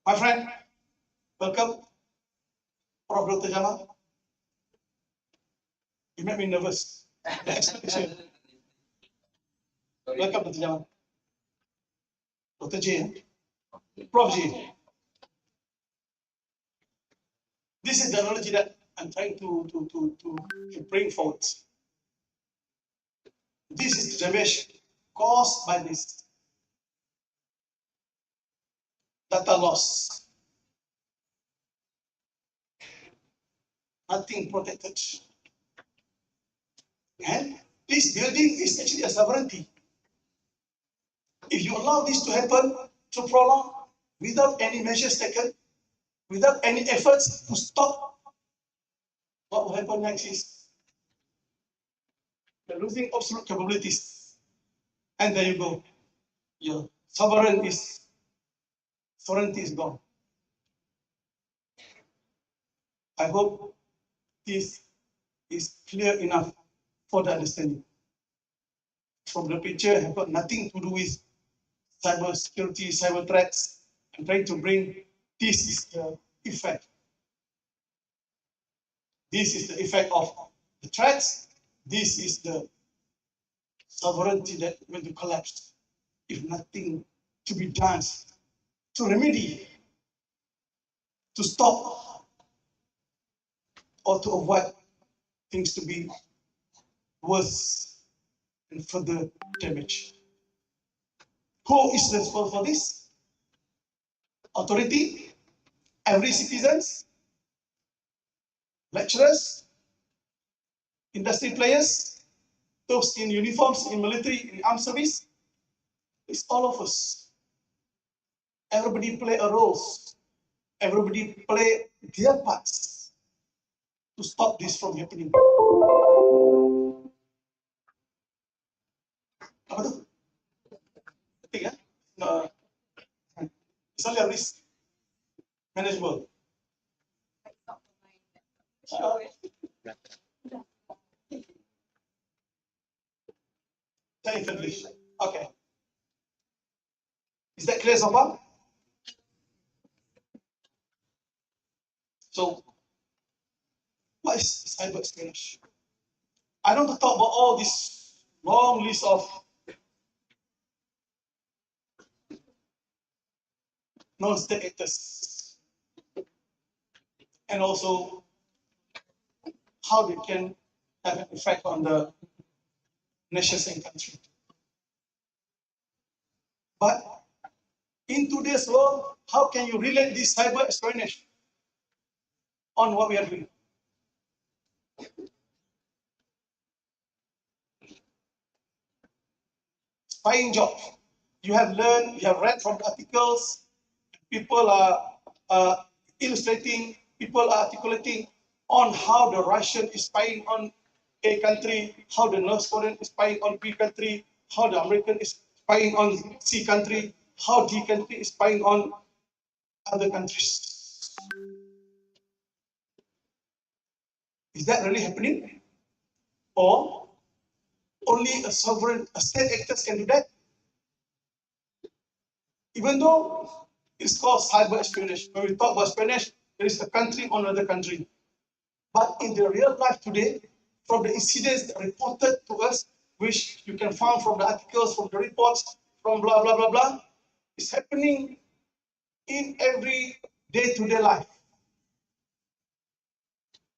[SPEAKER 4] My friend, welcome, Prof. Dr. Jamal. You made me nervous. The expectation. Welcome, Dr. Jamal. Dr. J. Prof. J. This is the analogy that I'm trying to bring forward. This is the damage caused by this data loss. Nothing protected. And this building is actually a sovereignty. If you allow this to happen, to prolong, without any measures taken, without any efforts to stop, what will happen next is you're losing absolute capabilities. And there you go. Your sovereignty is gone. I hope this is clear enough for the understanding. From the picture, have got nothing to do with cyber security, cyber threats. I'm trying to bring this is the effect. This is the effect of the threats. This is the sovereignty that will be collapsed if nothing to be done to remedy, to stop, or to avoid things to be worse and further damage. Who is responsible for this? Authority, every citizens, lecturers, industry players, those in uniforms, in military, in armed service. It's all of us. Everybody play a role. Everybody play their parts to stop this from happening. Apa tu? Penting ya? It's only a risk manageable. In English. Okay. Is that clear so far? So, what is cyber espionage? I don't want to talk about all this long list of non-state actors, and also how they can have an effect on the nations and country. But in today's world, how can you relate this cyber espionage on what we are doing? Spying job. You have learned, you have read from articles, people are illustrating, people are articulating on how the Russian is spying on A country, how the North Korean is spying on B country, how the American is spying on C country, how D country is spying on other countries. Is that really happening? Or only a sovereign, a state actors can do that? Even though it's called cyber espionage. When we talk about espionage, there is a country on another country. But in the real life today, from the incidents reported to us, which you can find from the articles, from the reports, from blah, blah, blah, blah, it's happening in every day-to-day life.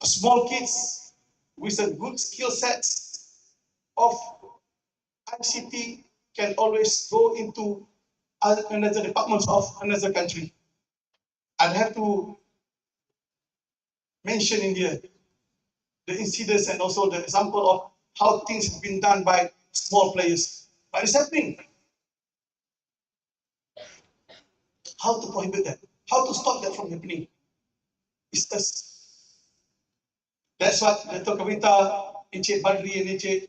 [SPEAKER 4] Small kids with a good skill sets of ICT can always go into another department of another country. I'd have to mention in here the incidents and also the example of how things have been done by small players. But it's happening. How to prohibit that? How to stop that from happening? It's us. That's what Dato Kavita, Encik Badri and Encik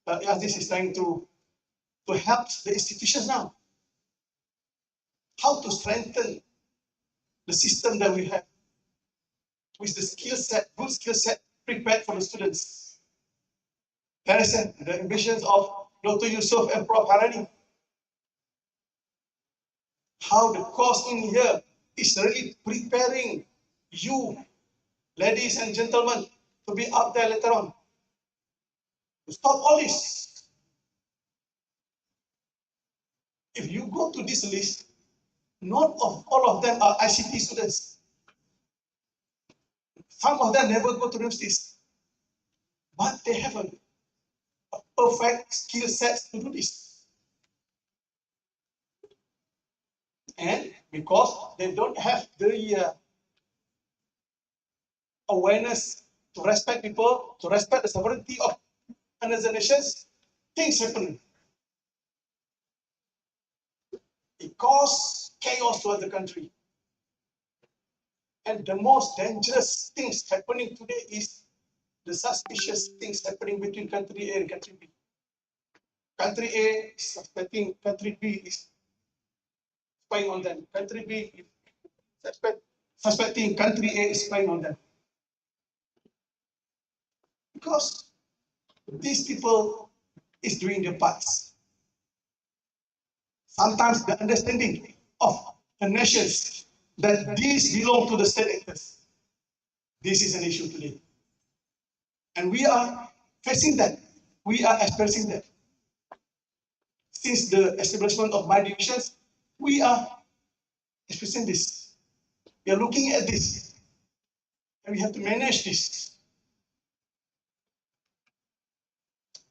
[SPEAKER 4] Aziz is trying to help the institutions now. How to strengthen the system that we have with the skill set, good skill set prepared for the students. Understand the ambitions of Dr. Yusuf and Prof Harani. How the course in here is really preparing you, ladies and gentlemen, to be up there later on. To stop all this. If you go to this list, not all of them are ICT students. Some of them never go to universities, but they have a perfect skill set to do this. And because they don't have the awareness to respect people, to respect the sovereignty of another nations, things happen. It causes chaos to the country. And the most dangerous things happening today is the suspicious things happening between country A and country B. Country A is suspecting country B is spying on them. Country B is suspecting country A is spying on them. Because these people is doing their parts. Sometimes the understanding of the nations that these belong to the state actors. This is an issue today. And we are facing that. We are experiencing that. Since the establishment of my divisions, we are experiencing this. We are looking at this. And we have to manage this.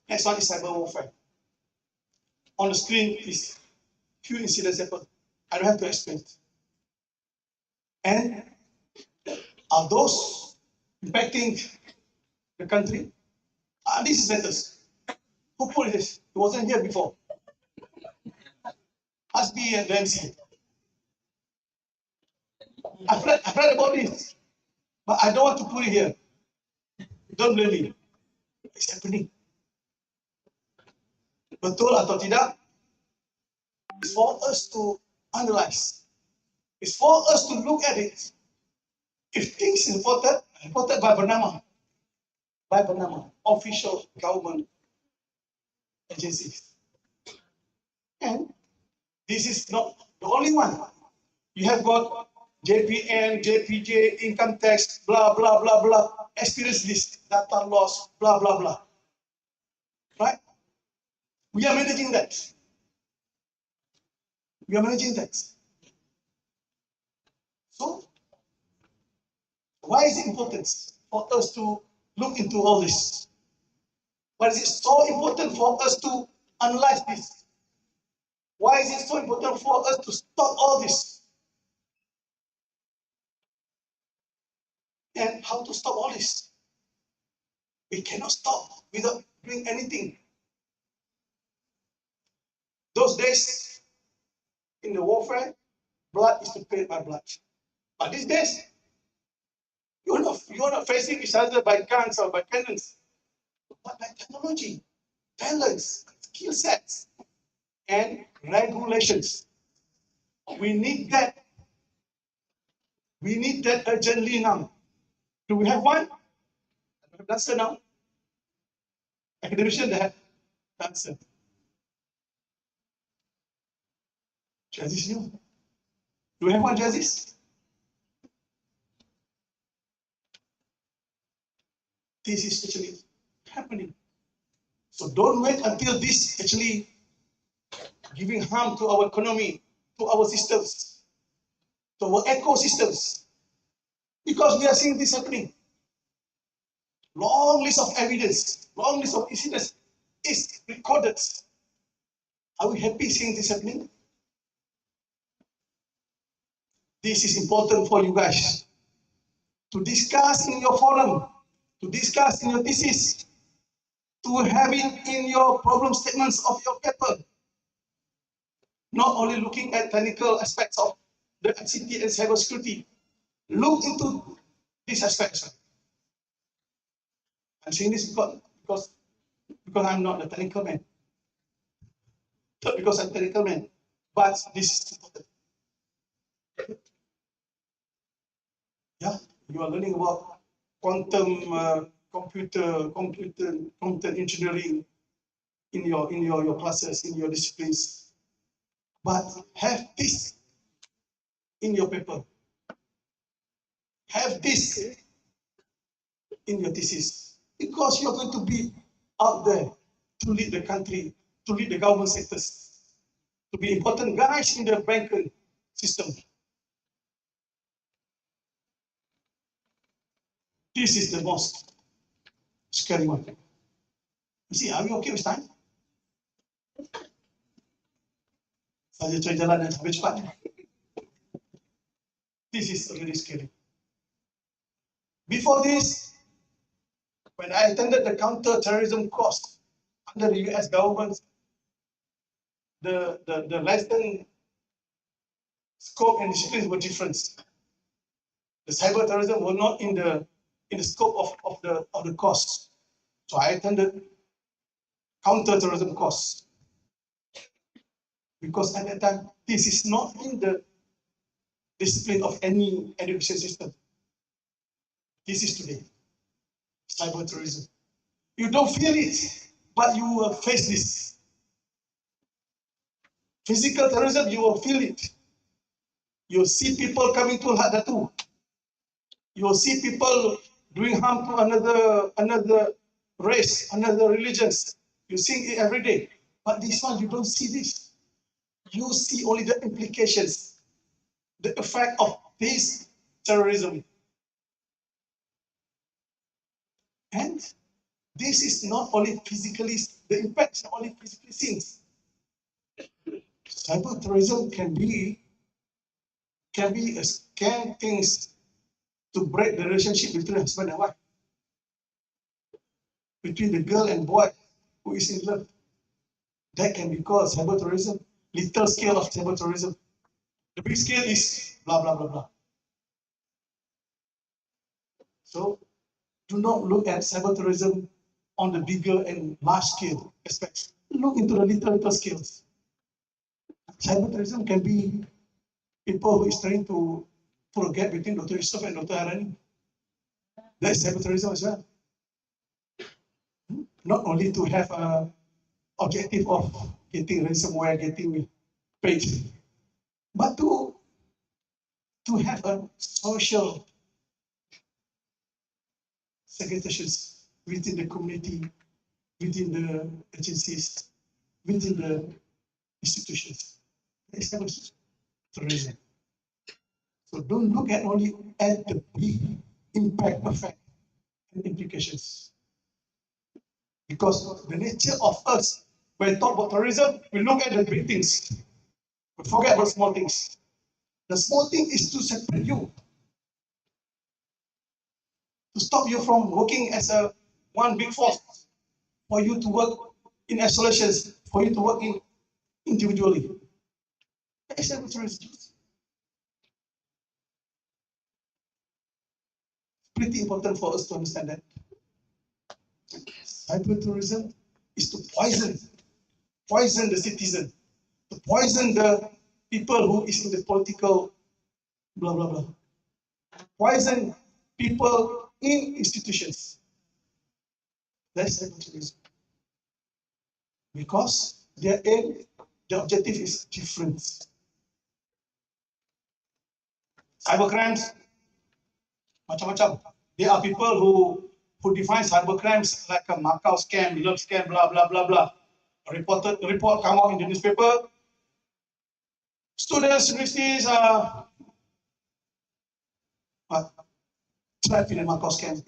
[SPEAKER 4] Next one is cyber warfare. On the screen is few incidents happen. I don't have to explain it. And are those impacting the country? These centers. Who put this? It wasn't here before. Must be a Ramsey. I've read about this, but I don't want to put it here. Don't blame me. It's happening. Betul atau tidak? It's for us to analyze. It's for us to look at it. If things reported by bernama, official government agencies. And this is not the only one. You have got JPN, JPJ, income tax, blah, blah, blah, blah, experience list, data loss, blah, blah, blah. Right? We are managing that. We are managing that. So, why is it important for us to look into all this? Why is it so important for us to analyze this? Why is it so important for us to stop all this? And how to stop all this? We cannot stop without doing anything. Those days in the warfare, blood is to pay by blood. But these days, you're not facing each other by guns or by cannons, but by technology, talents, skill sets, and regulations. We need that. We need that urgently now. Do we have one? answer now? Academician, they have the answer. Jazis new. Do we have one Jazis? This is actually happening. So don't wait until this actually giving harm to our economy, to our systems, to our ecosystems. Because we are seeing this happening. Long list of evidence, long list of incidents is recorded. Are we happy seeing this happening? This is important for you guys to discuss in your forum, to discuss in your thesis, to have it in your problem statements of your paper. Not only looking at technical aspects of the ICT and cybersecurity, look into these aspects. I'm saying this because I'm not a technical man. Not because I'm a technical man, but this is important. Yeah, you are learning about quantum computer engineering in your classes, in your disciplines. But have this in your paper. Have this in your thesis. Because you're going to be out there to lead the country, to lead the government sectors, to be important guys in the banking system. This is the most scary one. You see, are we okay with time? Saya cari jalan yang sampai cepat. This is really scary. Before this, when I attended the counter-terrorism course under the US government, the lesson scope and disciplines were different. The cyber terrorism were not in the scope of the course. So I attended counter-terrorism course. Because at that time, this is not in the discipline of any education system. This is today, cyber terrorism. You don't feel it, but you will face this. Physical terrorism, you will feel it. You'll see people coming to Dato. You'll see people doing harm to another race, another religions. You see it every day. But this one, you don't see this. You see only the implications, the effect of this terrorism. And this is not only physically, the impact is not only physically seen. Cyber terrorism can be a scam things to break the relationship between husband and wife, between the girl and boy who is in love. That can be called cyber terrorism. Little scale of cyber terrorism. The big scale is blah blah blah blah. So do not look at cyber terrorism on the bigger and large scale aspects. Look into the little scales. Cyber terrorism can be people who is trying to put a gap between Dr. Yusuf and Dr. Harani. That is cyber terrorism as well. Not only to have an objective of getting ransomware, getting paid, but to have a social segregations within the community, within the agencies, within the institutions. That is cyber terrorism. So don't look at only at the big impact, effect, and implications. Because the nature of us, when we talk about terrorism, we look at the big things. We forget about small things. The small thing is to separate you, to stop you from working as one big force, for you to work in isolations, for you to work individually. That is terrorism. Pretty important for us to understand that. Cyberterrorism is to poison the citizen, to poison the people who is in the political blah blah blah, poison people in institutions. That's cyberterrorism. Because their aim, the objective is different. Cybercrimes, macam-macam. There are people who define cybercrimes like a Macau scam, love scam, blah blah blah blah. Report come out in the newspaper. Students, universities are trapped in a Macau scam.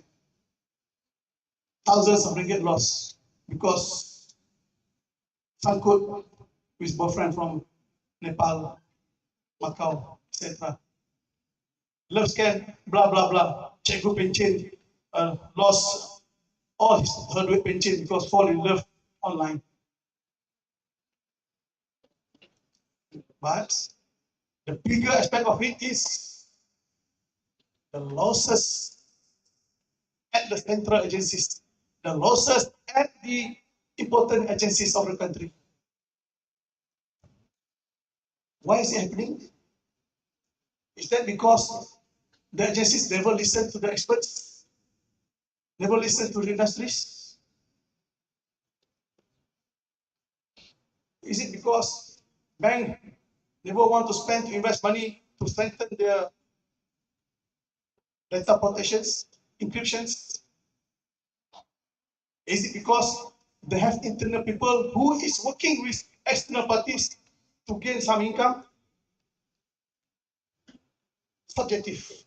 [SPEAKER 4] Thousands of ringgit lost because sangkut with boyfriend from Nepal, Macau, etc. Love scam, blah blah blah. Cikgu pencen lost all her duit pencen because fall in love online. But the bigger aspect of it is the losses at the central agencies, the losses at the important agencies of the country. Why is it happening? Is that because the agencies never listen to the experts, never listen to the industries? Is it because bank never want to spend to invest money to strengthen their data protections, encryptions? Is it because they have internal people who is working with external parties to gain some income? Subjective.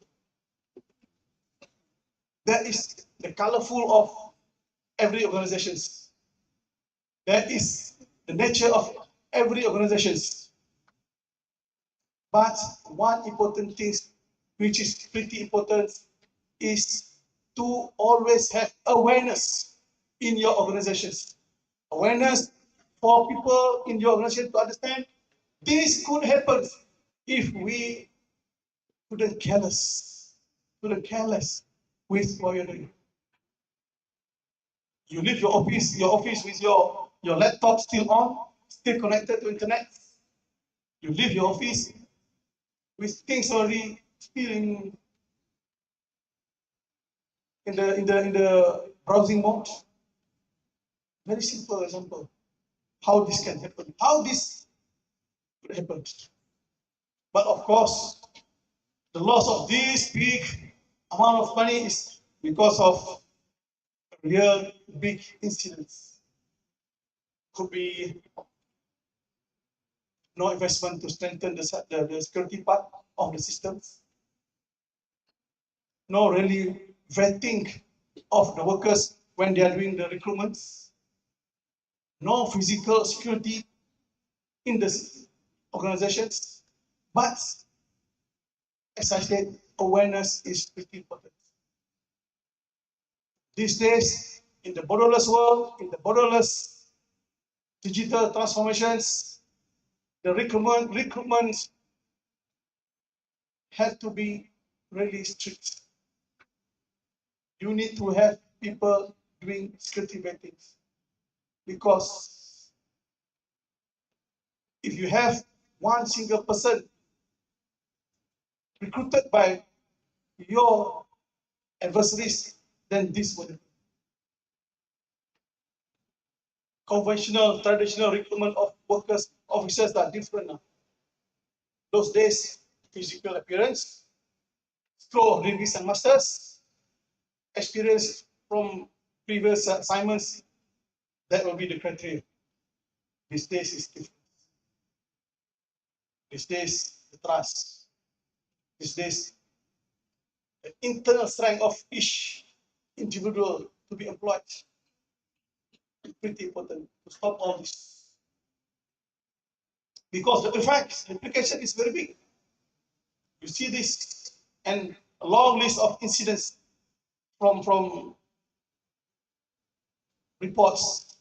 [SPEAKER 4] That is the colorful of every organization. That is the nature of every organization. But one important thing, which is pretty important, is to always have awareness in your organizations. Awareness for people in your organization to understand this could happen if we couldn't care less with what you're doing. You leave your office with your laptop still on, still connected to internet. You leave your office with things already still in the browsing mode. Very simple example. How this can happen. How this could happen. But of course, the loss of this big amount of money is because of real big incidents. Could be no investment to strengthen the security part of the systems. No really vetting of the workers when they are doing the recruitments. No physical security in the organizations. But as I said, awareness is pretty important. These days, in the borderless world, in the borderless digital transformations, the recruitment have to be really strict. You need to have people doing security vetting, because if you have one single person recruited by your adversaries, then this will happen. Conventional, traditional recruitment of workers, officers are different now. Those days, physical appearance, score of degrees and masters, experience from previous assignments, that will be the criteria. These days is different. These days, the trust. These days, the internal strength of each individual to be employed is pretty important to stop all this. Because the effects, the implication is very big. You see this, and a long list of incidents from reports,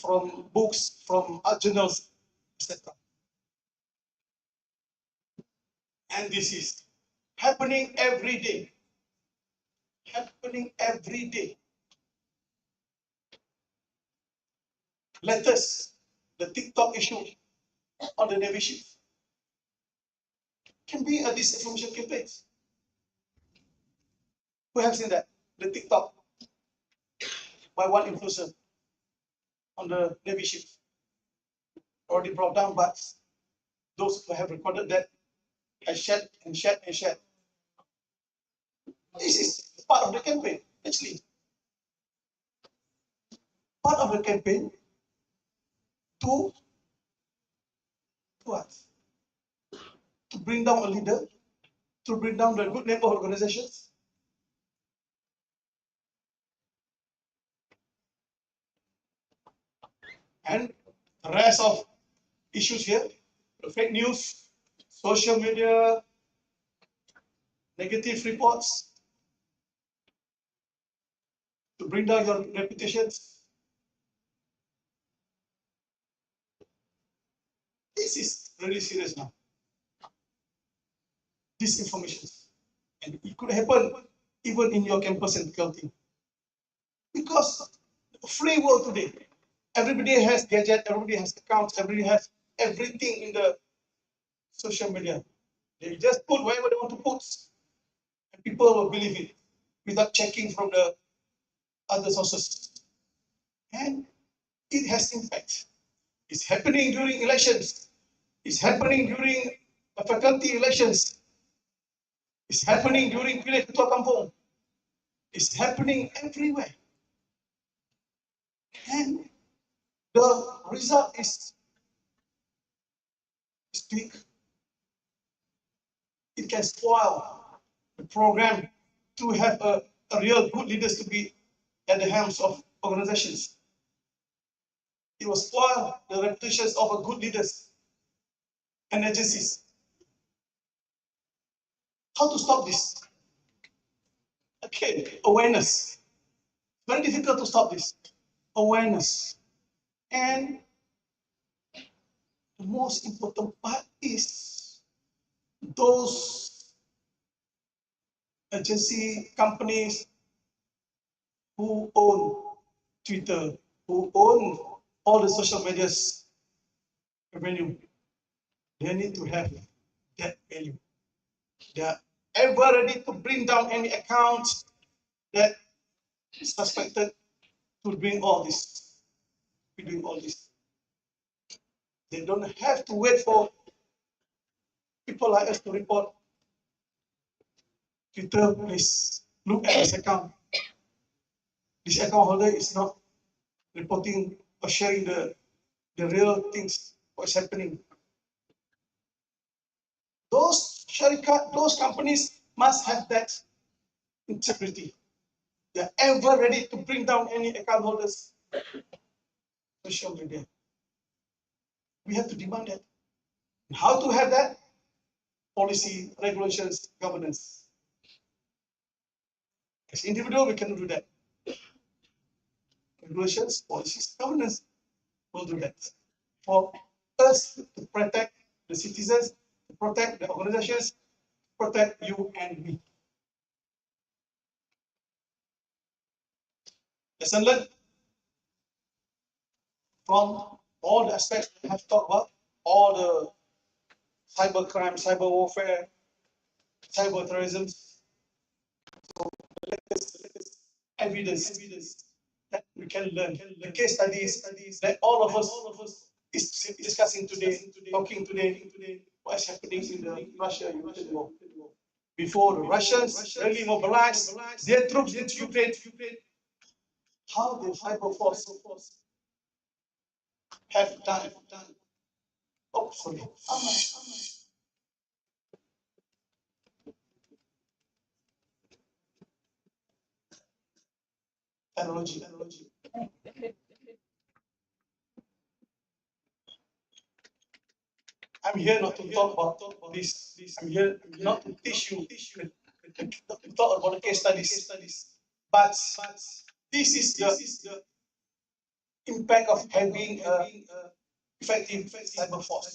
[SPEAKER 4] from books, from journals, etc. And this is happening every day. Happening every day. Letters, the TikTok issue on the Navy ship can be a disinformation campaign. Who have seen that? The TikTok. by one influencer on the Navy ship. Already brought down, but those who have recorded that has shared and shared and shared. This is part of the campaign, actually. Part of the campaign to what? To bring down a leader, to bring down the good neighbor organizations. And the rest of issues here, the fake news, social media, negative reports, to bring down your reputations. This is really serious now. Disinformation. And it could happen even in your campus and faculty. Because free world today, everybody has gadget, everybody has accounts, everybody has everything in the social media. They just put whatever they want to put, and people will believe it without checking from the other sources. And it has impact. It's happening during elections. It's happening during faculty elections. It's happening during Pilih Ketua Kampung. It's happening everywhere. And the result is big. It can spoil the program to have a real good leaders to be at the helms of organizations. It will spoil the reputations of a good leaders and agencies. How to stop this? Okay, awareness. Very difficult to stop this. Awareness. And the most important part is those agency companies who own Twitter, who own all the social medias revenue, they need to have that value. They are ever ready to bring down any account that is suspected to bring all this, to doing all this. They don't have to wait for people like us to report. Twitter, please look at this account. This account holder is not reporting or sharing the real things, what's happening. Those sharikat, those companies must have that integrity. They're ever ready to bring down any account holders. Social media. We have to demand that. And how to have that? Policy, regulations, governance. As individual, we can do that. Regulations, policies, governance will do that. For us to protect the citizens, to protect the organizations, protect you and me. Lesson learned from all the aspects we have talked about, all the cyber crime, cyber warfare, cyber terrorism. So the latest evidence that we can learn, the case studies that all of us is discussing today, talking today, what is happening in the Russia-Ukraine war. Before the Russians really mobilized their troops into Ukraine, how the cyber force have done. Oh, sorry. Analogy. I'm here not to talk about this. I'm here not to teach you, to talk about the case studies. But this is the impact of having effective cyber force.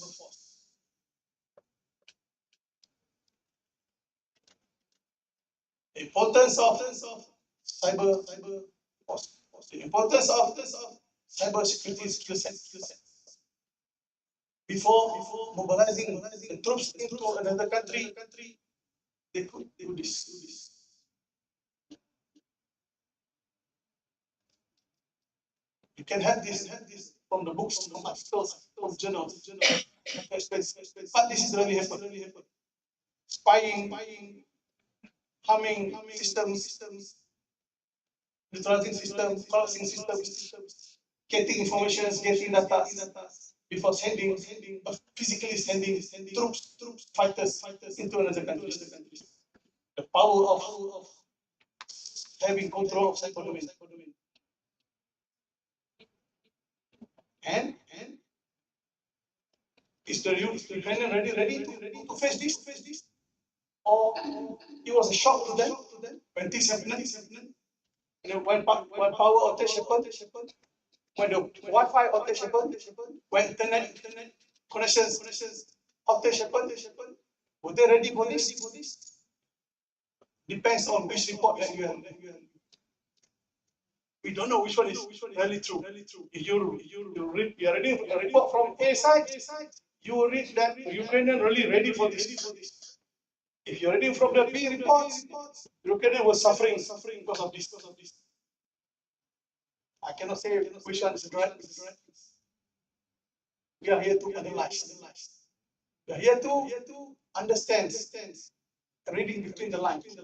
[SPEAKER 4] The importance of cyber force. The importance of cyber security skill set. Before mobilizing the troops into another country, they could do this. You can have this from the books, from articles, from journals. But this is really happened. Spying, harming systems, neutralizing systems, collapsing systems, getting information, getting data before sending, physically sending troops, fighters into another country. The power of having control of cyber domain. And is the Ukrainian ready to face this? Or it was a shock to them when this happened? And when power outage happened, when the Wi-Fi outage happened, when internet connections outage happened, were they ready for this? Depends on which report that you have. We don't know which one is really true. If you read, you are reading a report from A side, you will read that the Ukrainian really ready for this. If you're reading from the B reports, Ukrainian was suffering because of this. I cannot say which one is right. We are here to analyze. We are here to understand, reading between the lines.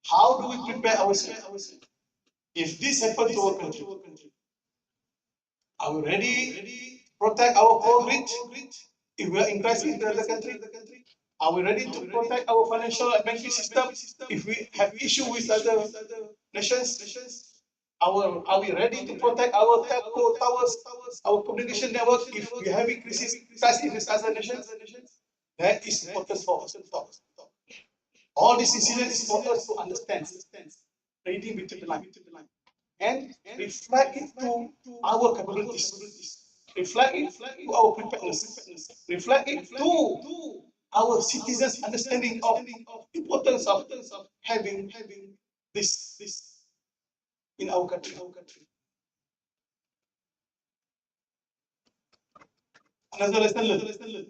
[SPEAKER 4] How do we prepare ourselves? If this happens to our country, are we ready to protect our core grid? If we are in crisis in another country, are we ready to protect our financial and banking system? If we have issue with other nations, are we ready to protect our telco towers, our communication network if we have a crisis with other nations? That is important for us to talk. All these incidents is for us to understand, reading between the lines, and reflect it to our capabilities, reflect it to our preparedness, reflect it to our citizens' understanding of importance of having this in our country. Another lesson learned.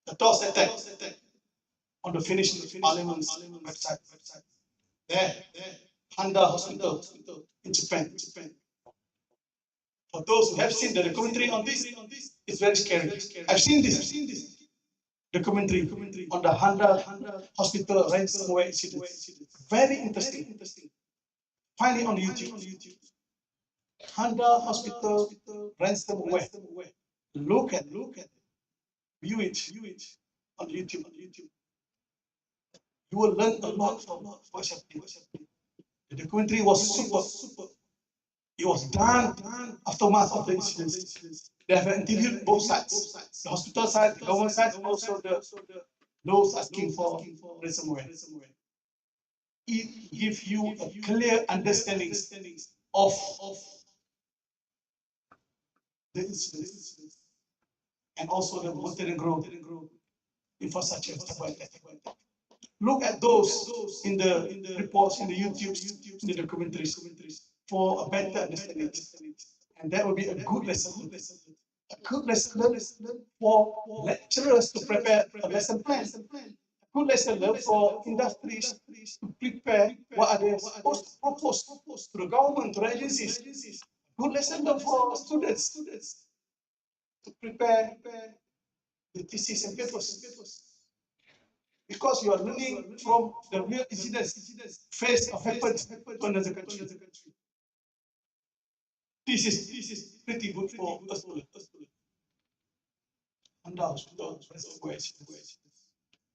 [SPEAKER 4] The toss attack on the Finnish Parliament's website. There, Handa Hospital in Japan. For those who have seen the documentary on this, it's very scary. I've seen this documentary on the Handa Hospital ransomware incident. Very interesting. Find it on YouTube. Handa Hospital ransomware. Look at, view it on YouTube. You will learn a lot from what's happening. The documentary was super. It was done aftermath of the incident. They have interviewed both sides, the hospital side, the government side, and also those asking for ransomware. It gives you a clear understanding of the incident and also the Montenegro infrastructure. Look at those in the reports, in the YouTube, in the documentaries for a better understanding. And that will be a good lesson. A good lesson for lecturers to prepare a lesson plan. A good lesson for industries to prepare what are they supposed to propose to the government, to the agencies. Good lesson for students to prepare the thesis and papers. Because you are learning from the real incidents faced or happened to another country. This is pretty good for us to learn. And hospital,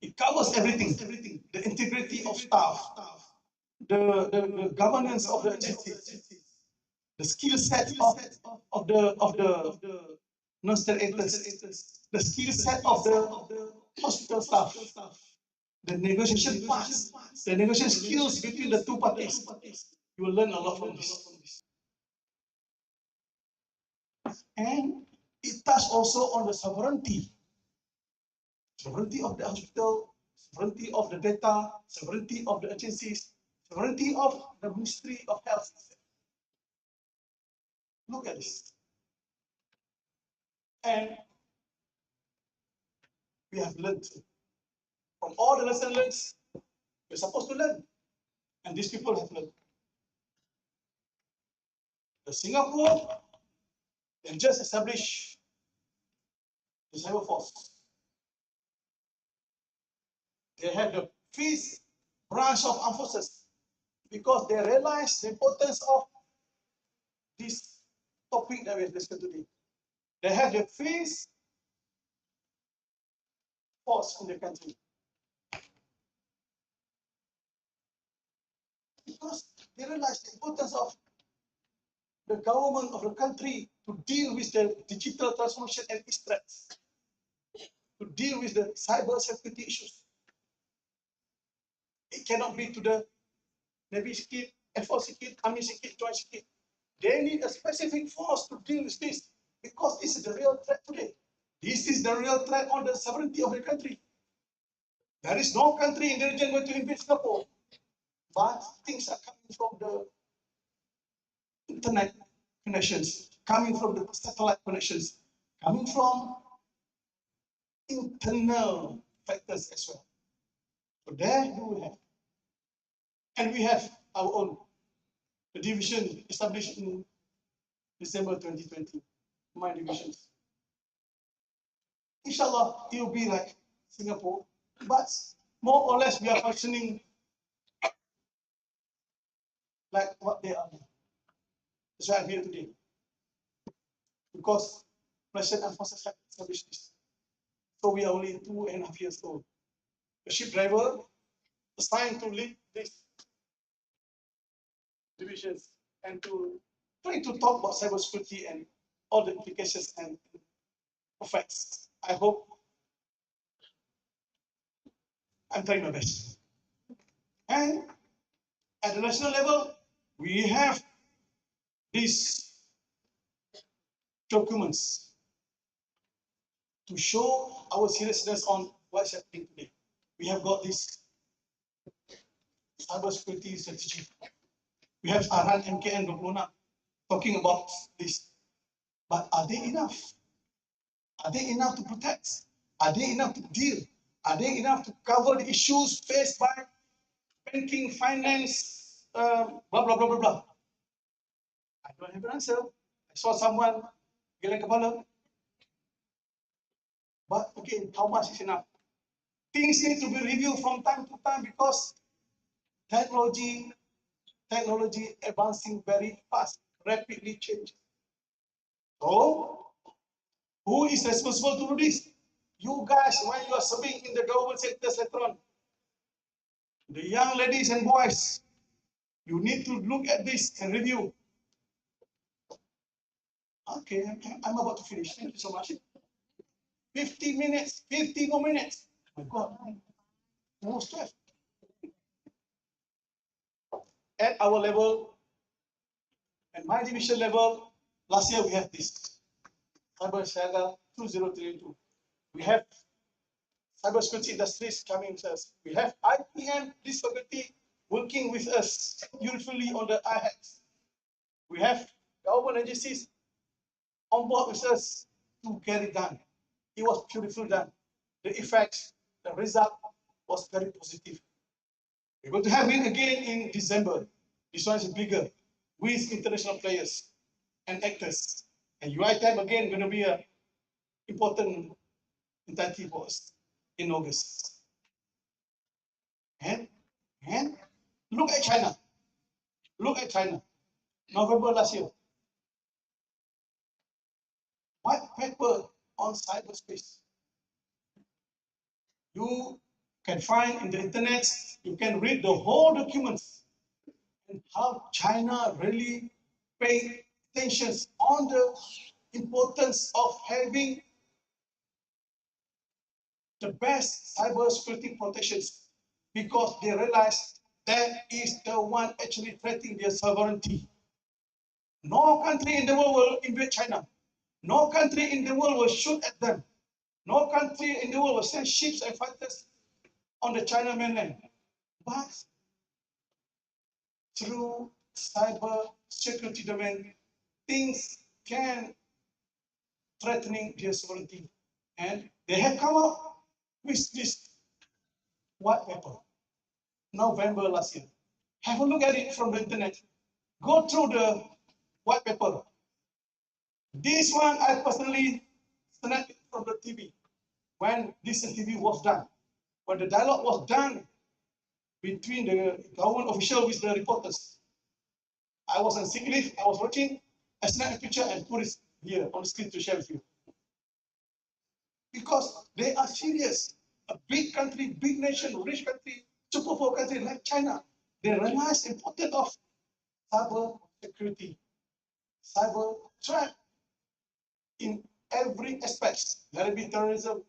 [SPEAKER 4] it covers everything. The integrity of staff, the governance of the agency, the skill set of the nurse actors, the skill set of the hospital staff, the negotiation parts, the negotiation skills between the two parties. You will learn a lot from this. And it touches also on the sovereignty of the hospital, sovereignty of the data, sovereignty of the agencies, sovereignty of the Ministry of Health. Look at this. And we have learned from all the lessons learned, we're supposed to learn. And these people have learned. The Singapore, they just established the cyber force. They have the fifth branch of armed forces because they realize the importance of this topic that we have discussed today. They have the fifth force in the country. Because they realize the importance of the government of the country to deal with the digital transformation and its threats, to deal with the cyber security issues. It cannot be to the Navy sikit, Air Force sikit, Army sikit, Joint sikit. They need a specific force to deal with this because this is the real threat today. This is the real threat on the sovereignty of the country. There is no country in the region going to invade Singapore, but things are coming from the internet connections, coming from the satellite connections, coming from internal factors as well. So there you have. And we have our own, the division established in December 2020, my divisions. Inshallah, it will be like Singapore, but more or less we are functioning like what they are. That's why I'm here today. Because Malaysian Armed Forces have established this. So we are only 2.5 years old. The ship driver assigned to lead these divisions and to try to talk about cybersecurity and all the implications and effects. I hope I'm trying my best. And at the national level, we have these documents to show our seriousness on what's happening today. We have got this cybersecurity strategy. We have Arahan MKN 26 talking about this. But are they enough? Are they enough to protect? Are they enough to deal? Are they enough to cover the issues faced by banking, finance, blah, blah, blah, blah, blah? I don't have an answer. I saw someone geleng kepala. But again, how much is enough? Things need to be reviewed from time to time because technology advancing very fast, rapidly changes. So, who is responsible to do this? You guys, when you are serving in the government sector later on, the young ladies and boys, you need to look at this and review. Okay, I'm about to finish. Thank you so much. 50 minutes, 50 more minutes. Oh my God, almost 12. At our level, at my division level, last year we have this Cyber Saga 2032. We have cybersecurity industries coming with us. We have IPM, this faculty, working with us beautifully on the IHACs. We have government agencies on board with us to get it done. It was beautifully done. The effects, the result was very positive. We're going to have it again in December. This one is bigger with international players and actors. And UiTab again going to be an important entity for us in August. And look at China. Look at China. November last year. White paper on cyberspace. You can find in the internet, you can read the whole documents and how China really paid attention on the importance of having the best cybersecurity protections because they realize that is the one actually threatening their sovereignty. No country in the world will invade China. No country in the world will shoot at them. No country in the world will send ships and fighters on the China mainland. But through cyber security domain, things can threatening their sovereignty. And they have come up with this white paper, November last year. Have a look at it from the internet. Go through the white paper. This one I personally snapped it from the TV when this TV was done. When the dialogue was done between the government official with the reporters. I was on sick leave, I was watching, I snapped a picture and put it here on the screen to share with you. Because they are serious. A big country, big nation, rich country, super poor country like China, they realize the importance of cyber security, cyber threat in every aspect. Let it be terrorism,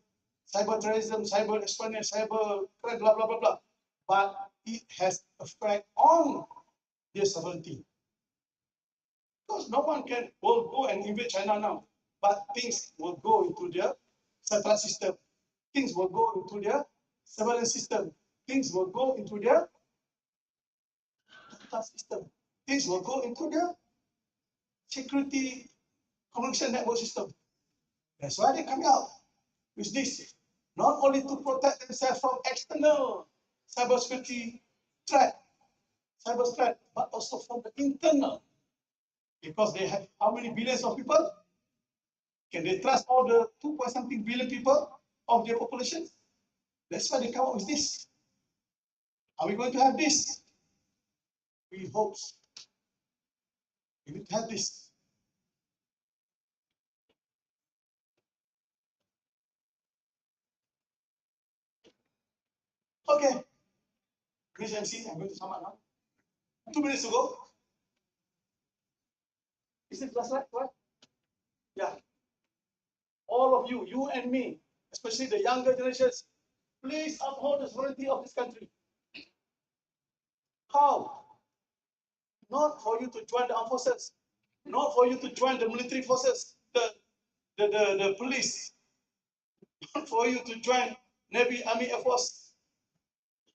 [SPEAKER 4] cyber espionage, cyber crime, blah, blah, blah, blah. But it has effect on their sovereignty. Because no one will go and invade China now, but things will go into their satellite system. Things will go into their surveillance system. Things will go into their data system. Things will go into their security communication network system. That's why they come out with this, not only to protect themselves from external cybersecurity threat, cyber threat, but also from the internal. Because they have how many billions of people? Can they trust all the 2.something billion people of their population? That's why they come up with this. Are we going to have this? We hope we need to have this. Okay. Please MC, I'm going to sum up now. 2 minutes ago. Is it last slide? What? Yeah. All of you, you and me, especially the younger generations, please uphold the sovereignty of this country. How? Not for you to join the armed forces, not for you to join the military forces, the police, not for you to join Navy, Army, Air Force,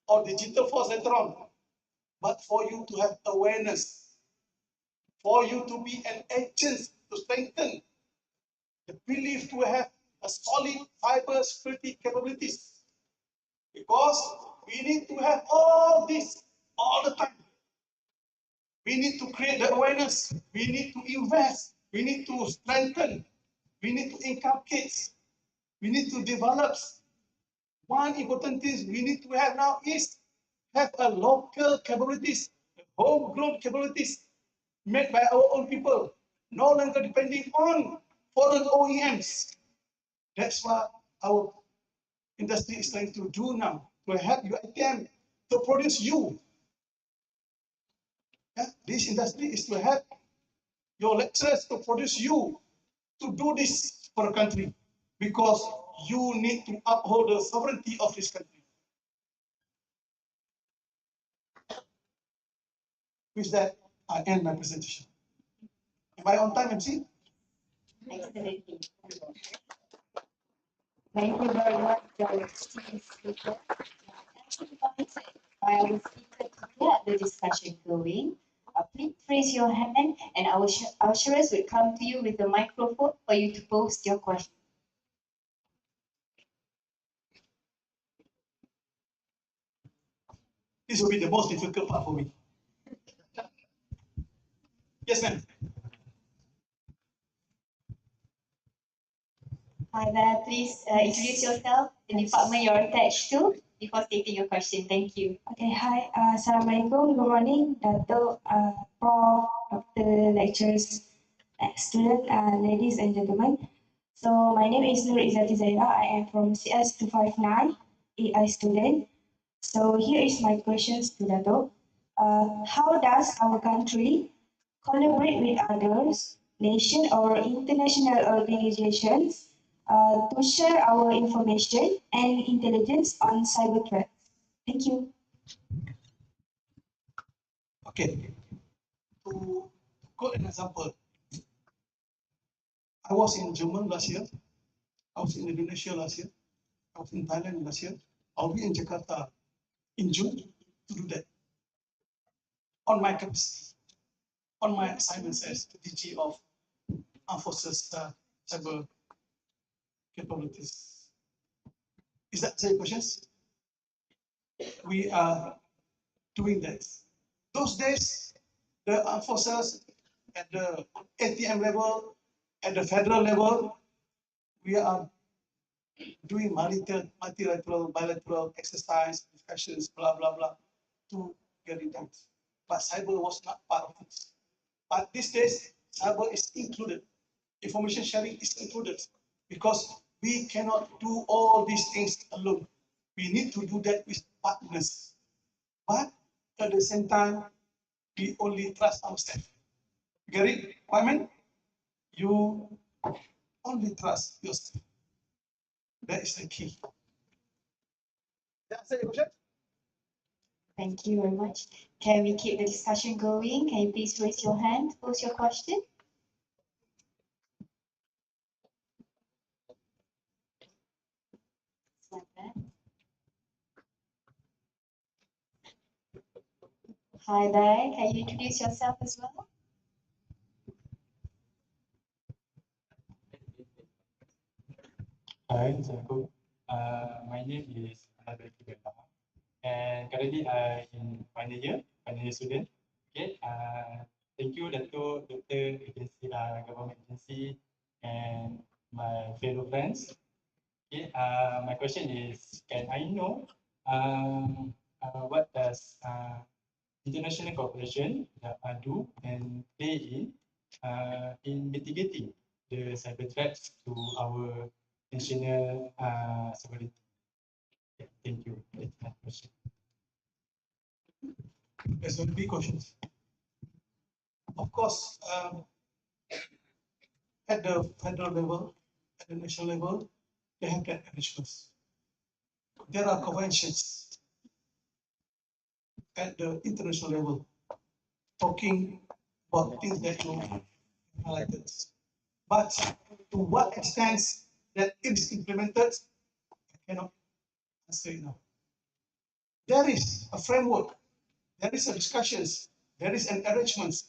[SPEAKER 4] or digital force later on, but for you to have awareness, for you to be an agent to strengthen the belief to have a solid cyber security capabilities. Because we need to have all this all the time. We need to create the awareness. We need to invest. We need to strengthen. We need to inculcate. We need to develop. One important thing we need to have now is have a local capabilities, homegrown capabilities made by our own people, no longer depending on foreign OEMs. That's what our industry is trying to do now, to help UiTM to produce you. Yeah? This industry is to help your lecturers to produce you to do this for a country, because you need to uphold the sovereignty of this country. With that, I end my presentation. Am I on time, MC?
[SPEAKER 1] Excellent. Thank you very much, our esteemed speaker. By our speaker to get the discussion going. Please raise your hand and our usherers will come to you with the microphone for you to post your question.
[SPEAKER 4] This will be the most difficult part for me. Yes, ma'am.
[SPEAKER 1] Hi there, please introduce yourself, the department you're attached to, before stating your question. Thank you.
[SPEAKER 6] Okay, hi. Assalamualaikum. Good morning, Dato, Prof, Dr. lecturers, students, ladies and gentlemen. So my name is Nur Izzati Zaira. I am from CS 259, AI student. So here is my questions to Dato. How does our country collaborate with others, nation or international organizations to share our information and intelligence on cyber threats? Thank you.
[SPEAKER 4] Okay. To quote an example, I was in Germany last year. I was in Indonesia last year. I was in Thailand last year. I'll be in Jakarta in June to do that. On my capacity, on my assignments as the DG of Armed Forces Cyber Capabilities. Is that the questions? We are doing that. Those days, the armed forces at the ATM level, at the federal level, we are doing multilateral, bilateral exercise, discussions, blah, blah, blah, to get it done. But cyber was not part of it. But these days, cyber is included. Information sharing is included because we cannot do all these things alone. We need to do that with partners. But at the same time, we only trust ourselves. Get it, Wyman? You only trust yourself. That is the key. That answer your question?
[SPEAKER 1] Thank you very much. Can we keep the discussion going? Can you please raise your hand, pose your question? Hi there, can you introduce yourself as well?
[SPEAKER 7] Hi, Assalamualaikum. My name is Dato, and currently I in final year student. Okay. Thank you, Dato, Doctor, agency, government agency, and my fellow friends. Okay. My question is, can I know what does international cooperation do and play in mitigating the cyber threats to our national security? Yeah, thank you. That's my question.
[SPEAKER 4] There's a big question. Of course, at the federal level, at the national level, they have that arrangements. There are conventions at the international level talking about things that you highlighted. But to what extent that it is implemented, I cannot say now. There is a framework, there is a discussions, there is an arrangement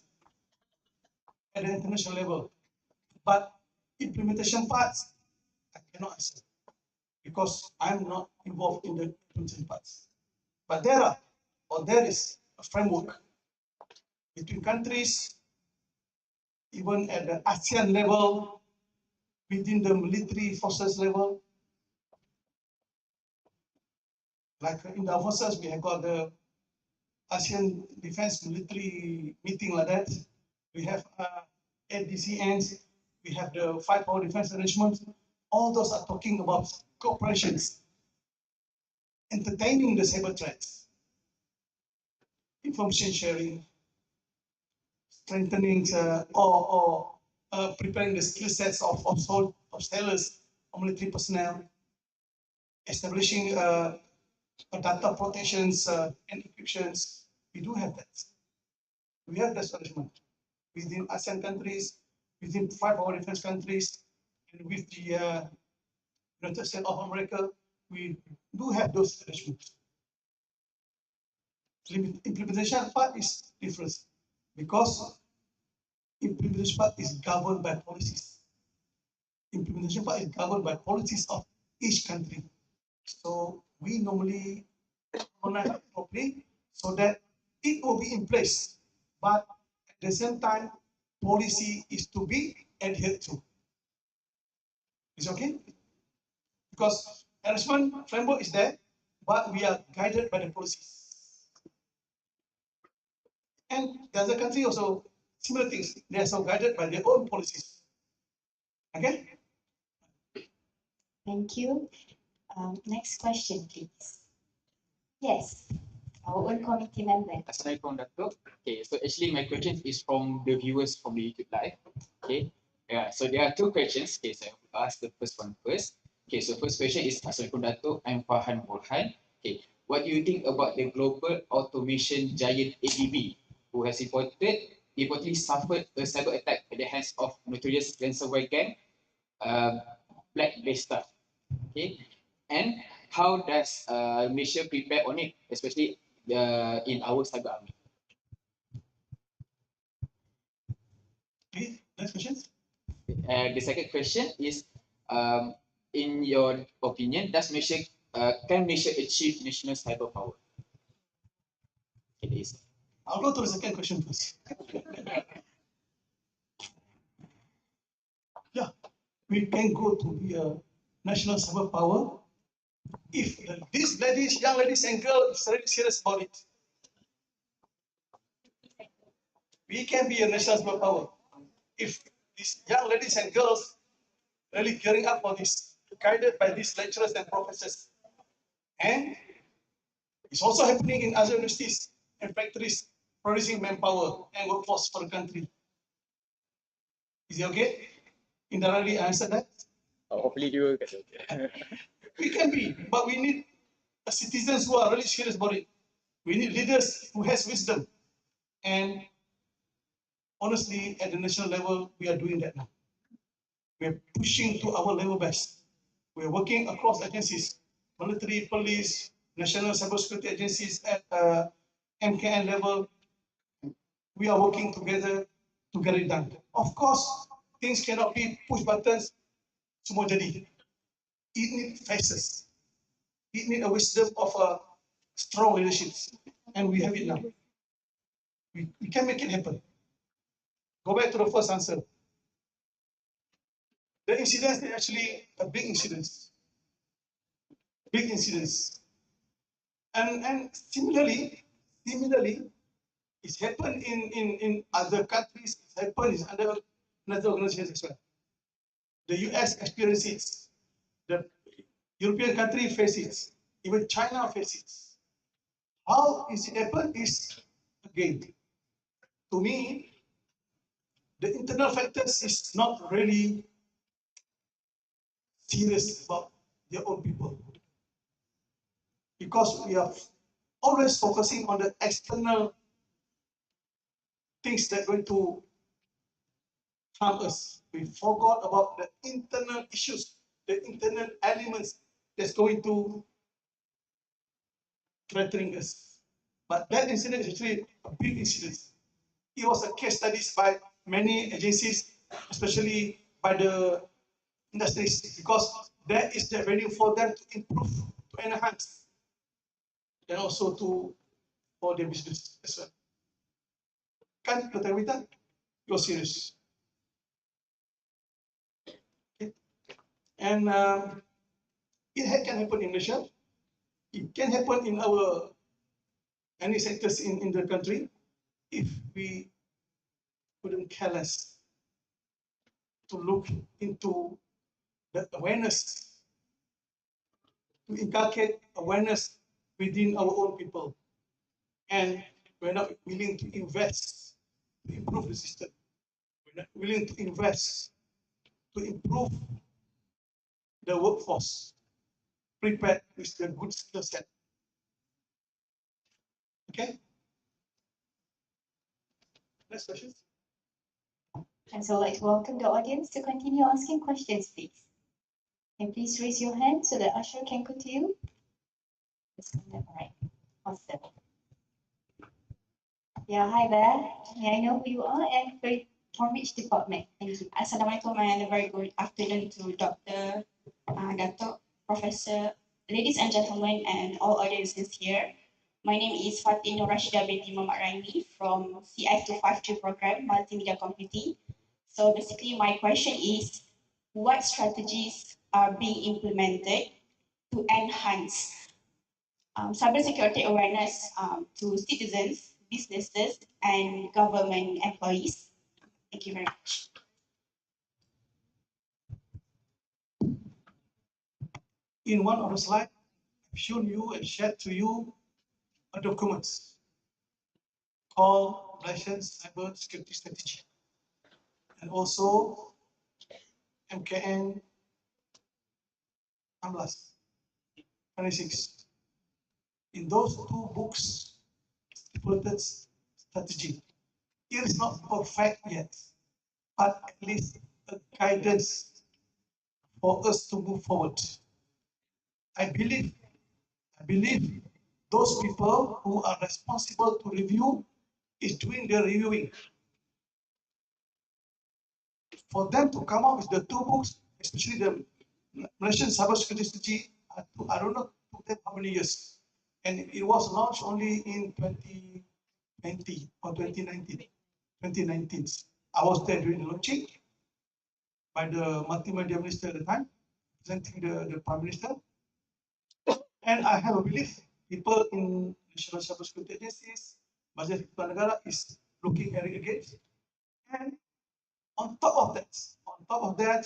[SPEAKER 4] at the international level, but implementation parts, I cannot answer because I'm not involved in the implementation parts. But there is a framework between countries, even at the ASEAN level, within the military forces level. Like in the forces, we have got the ASEAN Defense Military meeting like that. We have ADCNs, we have the Five Power Defense Arrangement. All those are talking about cooperations, entertaining the cyber threats, information sharing, strengthening or preparing the skill sets of sailors or military personnel, establishing data protections and encryptions. We do have that. We have that arrangement within ASEAN countries, within five power defense countries, and with the United States of America. We do have those arrangements. Implementation part is different because implementation part is governed by policies. Implementation part is governed by policies of each country. So we normally organize it properly so that it will be in place. But at the same time, policy is to be adhered to. Is okay? Because arrangement framework is there, but we are guided by the policies. And the other country also similar things. They are so guided by their own policies. Okay?
[SPEAKER 1] Thank you. Next question, please. Yes, our own committee member.
[SPEAKER 8] Assalamualaikum, Dato. Okay, so actually my question is from the viewers from the YouTube live. Okay, yeah, so there are two questions. Okay, so I'll ask the first one first. Okay, so first question is Assalamualaikum, Dato. I'm Farhan Burhan. Okay, what do you think about the global automation giant ABB, who has reportedly suffered a cyber attack at the hands of notorious ransomware gang, Laksda? Okay, and how does Malaysia prepare on it, especially in our cyber army?
[SPEAKER 4] Okay, next question.
[SPEAKER 8] The second question is, in your opinion, does can Malaysia achieve national cyber power? It is.
[SPEAKER 4] I'll go to the second question first. Yeah, we can go to be a national cyber power if these ladies, young ladies and girls, is really serious about it. We can be a national cyber power if these young ladies and girls really gearing up for this, guided by these lecturers and professors. And it's also happening in other universities and factories producing manpower and workforce for the country. Is it okay? Indirectly answer that?
[SPEAKER 8] Hopefully you will get it.
[SPEAKER 4] We can be, but we need citizens who are really serious about it. We need leaders who has wisdom. And honestly, at the national level, we are doing that now. We are pushing to our level best. We are working across agencies, military, police, national cybersecurity agencies at MKN level. We are working together to get it done. Of course, things cannot be push buttons, semua jadi. It needs faces. It needs a wisdom of a strong leadership. And we have it now. We can make it happen. Go back to the first answer. The incident is actually a big incident. Big incidents. And similarly, it's happened in other countries, it's happened in other organizations as well. The US experiences it, the European country faces it, even China faces it. How is it happen is, again, to me, the internal factors is not really serious about their own people. Because we are always focusing on the external things that are going to harm us. We forgot about the internal issues, the internal elements that's going to threatening us. But that incident is actually a big incident. It was a case study by many agencies, especially by the industries, because that is the venue for them to improve, to enhance, and also for their business as well. Kan, Dr. Wita, you're serious. Okay. And it can happen in Malaysia. It can happen in our any sectors in the country if we couldn't care less to look into the awareness, to inculcate awareness within our own people. And we're not willing to invest to improve the system. We're not willing to invest to improve the workforce, prepared with the good skill set. Okay? Next question.
[SPEAKER 1] And so I'd like to welcome the audience to continue asking questions, please. And please raise your hand so that Usher can go to you. All right. Awesome. Yeah, hi there. May I know who you are and from which department? Thank you.
[SPEAKER 6] Assalamualaikum and a very good afternoon to Dr. Dato, Professor, ladies and gentlemen, and all audiences here. My name is Fatin Nur Rashida binti Muhammad Raimi from CI252 program, Multimedia Computing. So basically my question is, what strategies are being implemented to enhance cybersecurity awareness to citizens, businesses, and government employees? Thank you very much.
[SPEAKER 4] In one of the slides, I've shown you and shared to you a document called Malaysian Cyber Security Strategy, and also MKN 26. In those two books, stipulated strategy. It is not perfect yet, but at least a guidance for us to move forward. I believe those people who are responsible to review is doing the reviewing. For them to come up with the two books, especially the Malaysian Cybersecurity Strategy, I don't know, took them how many years. And it was launched only in 2020 20 or 2019. 2019. I was there during the launching by the multimedia minister at the time, presenting the Prime Minister. And I have a belief people in National Cybersecurity Agencies, Majlis Kepala Negara is looking at it again. And on top of that,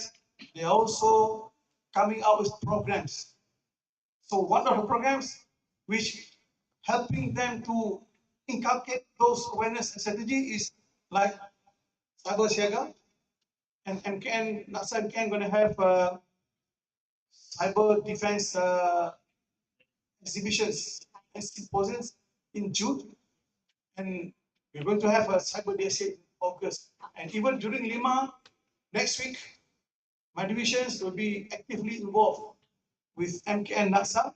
[SPEAKER 4] they are also coming out with programs. So one of the programs which helping them to inculcate those awareness and strategy is like Cyber Siaga, and MKN, NASA MKN going to have cyber defense exhibitions and symposiums in June, and we're going to have a cyber DSA in August. And even during Lima next week, my divisions will be actively involved with MKN NASA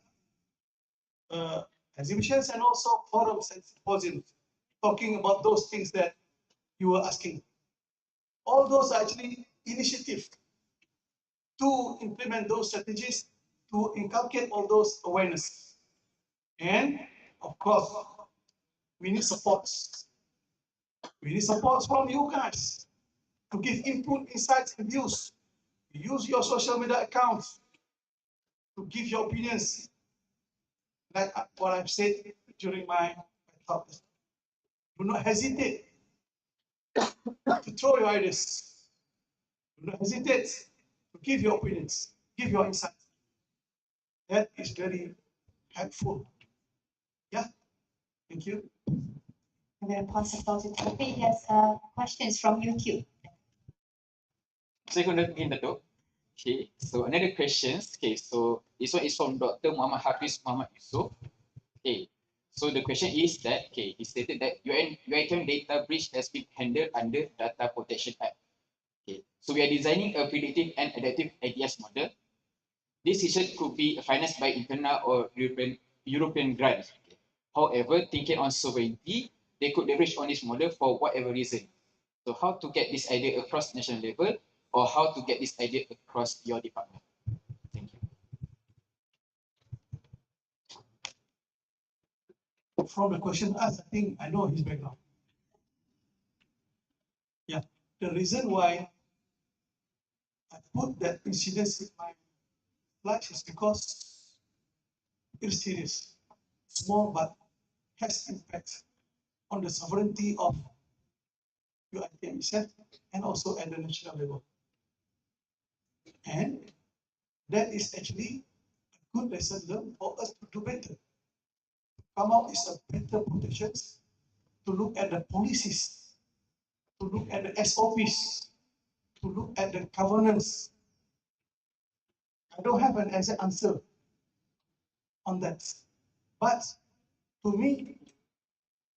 [SPEAKER 4] exhibitions and also forums and symposiums, talking about those things that you were asking. All those are actually initiatives to implement those strategies, to inculcate all those awareness. And of course, we need supports. We need supports from you guys to give input, insights, and views. Use your social media accounts to give your opinions, like what I've said during my talk. Do not hesitate to throw your ideas. Do not hesitate to give your opinions, give your insights. That is very helpful. Yeah, thank you.
[SPEAKER 1] I'm going to pass the floor to Topi. Yes, questions from YouTube.
[SPEAKER 8] Saya guna again, Dato. Okay, so another questions. Okay, so this one is from Dr. Muhammad Hafiz Muhammad Yusof. Okay, so the question is that, okay, he stated that UITM data breach has been handled under Data Protection Act. Okay, so we are designing a predictive and adaptive IDS model. This system could be financed by internal or European grants. Okay. However, thinking on sovereignty, they could leverage on this model for whatever reason. So how to get this idea across national level, or how to get this idea across your department? Thank you.
[SPEAKER 4] From the question asked, I think I know his background. Yeah, the reason why I put that incident in my life is because it's serious, small, but has impact on the sovereignty of UITM itself and also at the national level. And that is actually a good lesson learned for us to do better. Come out with a better protections, to look at the policies, to look at the SOPs, to look at the governance. I don't have an exact answer on that, but to me,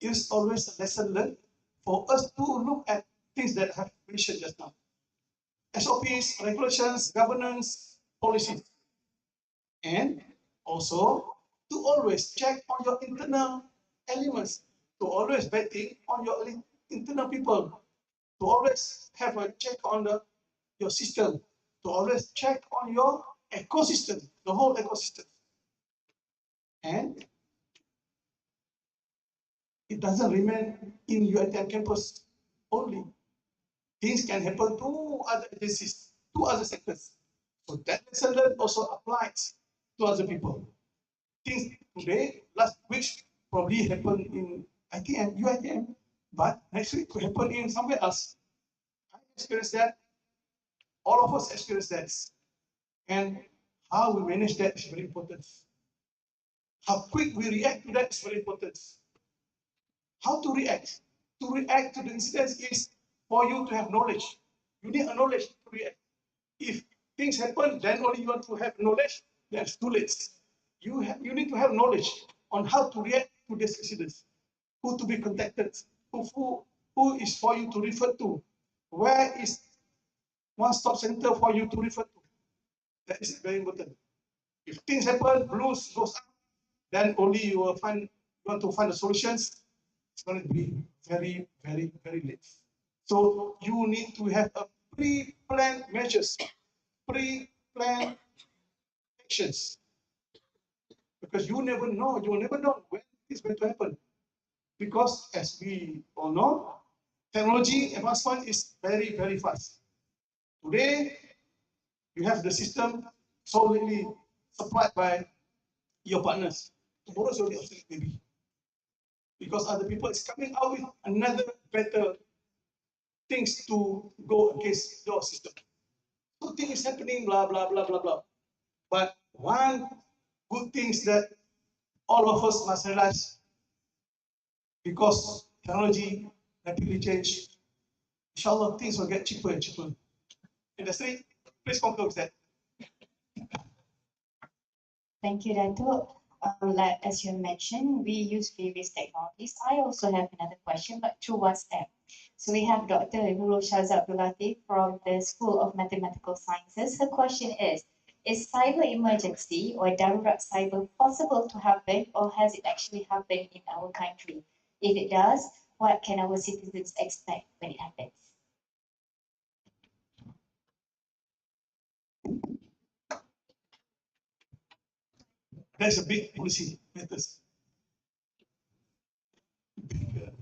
[SPEAKER 4] it's always a lesson learned for us to look at things that I have mentioned just now. SOPs, regulations, governance, policies, and also to always check on your internal elements, to always betting on your internal people, to always have a check on your system, to always check on your ecosystem, the whole ecosystem. And it doesn't remain in UITM campus only. Things can happen to other agencies, to other sectors. So that lesson learned also applies to other people. Things today, last week, probably happened in ITM, UITM, but next week could happen in somewhere else. I experienced that. All of us experience that. And how we manage that is very important. How quick we react to that is very important. How to react? To react to the incidents is for you to have knowledge. You need a knowledge to react. If things happen, then only you want to have knowledge, that's too late. You need to have knowledge on how to react to these incidents, who to be contacted, who is for you to refer to, where is one-stop center for you to refer to. That is very important. If things happen, blues goes up, then only you will want to find the solutions. It's going to be very, very, very late. So you need to have a pre-planned measures, pre-planned actions, because you never know when it's going to happen. Because as we all know, technology advancement is very, very fast. Today, you have the system solidly supplied by your partners. Tomorrow is already obsolete, maybe. Because other people is coming out with another better things to go against your system. So things is happening, blah, blah, blah, blah, blah. But one good thing is that all of us must realize, because technology rapidly change, inshallah things will get cheaper and cheaper. Industry, please conclude that.
[SPEAKER 1] Thank you, Dato. Like, as you mentioned, we use various technologies. I also have another question, but through WhatsApp. So we have Dr. Nurul Shazza Abdul Latif from the School of Mathematical Sciences. Her question is cyber emergency or darurat cyber possible to happen, or has it actually happened in our country? If it does, what can our citizens expect when it happens?
[SPEAKER 4] That's a big policy matters. Big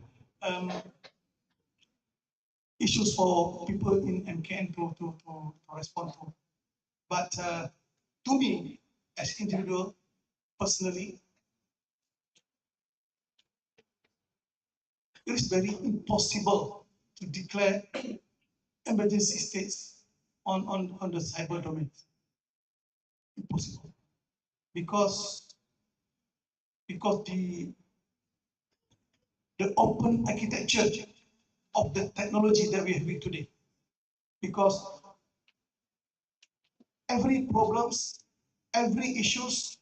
[SPEAKER 4] issues for people in MKN to respond to. But to me, as individual, personally, it is very impossible to declare emergency states on the cyber domain. Impossible. Because the open architecture of the technology that we have today. Because every problems, every issues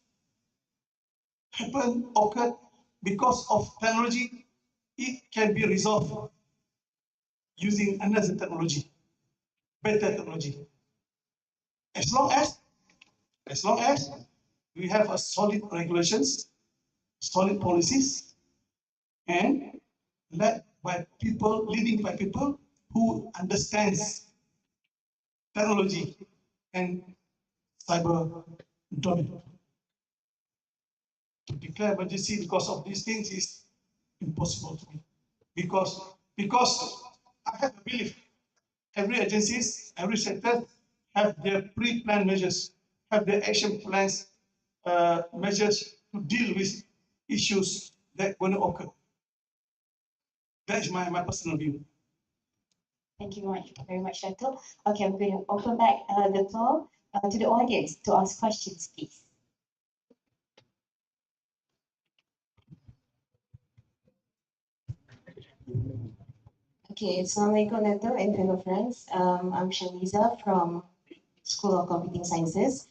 [SPEAKER 4] occurred because of technology. It can be resolved using another technology, better technology. As long as we have a solid regulations, solid policies, and leading by people who understands technology and cyber domain. To declare emergency because of these things is impossible to me. Because I have a belief every agencies, every sector have their pre-planned measures, have their action plans, measures to deal with issues that going to occur. That is my personal view.
[SPEAKER 1] Thank you very much, Dato. Okay, I'm going to open back the floor to the audience to ask questions, please.
[SPEAKER 6] Okay, Assalamualaikum Dato and fellow friends. I'm Shaniza from School of Computing Sciences.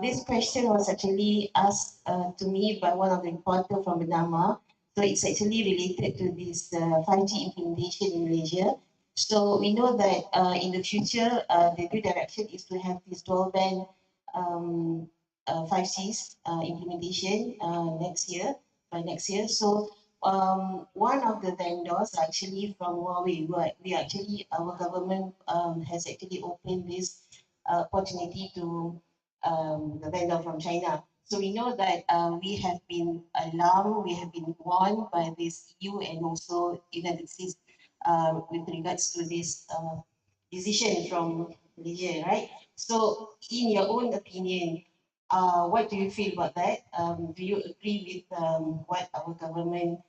[SPEAKER 6] This question was actually asked to me by one of the reporters from Bernama. So it's actually related to this 5G implementation in Malaysia. So we know that in the future, the new direction is to have this dual band 5Gs implementation by next year. So one of the vendors actually from Huawei, our government has actually opened this opportunity to the vendor from China. So we know that we have been alarmed, we have been warned by this EU and also United States with regards to this decision from Malaysia, right? So in your own opinion, what do you feel about that? Do you agree with what our government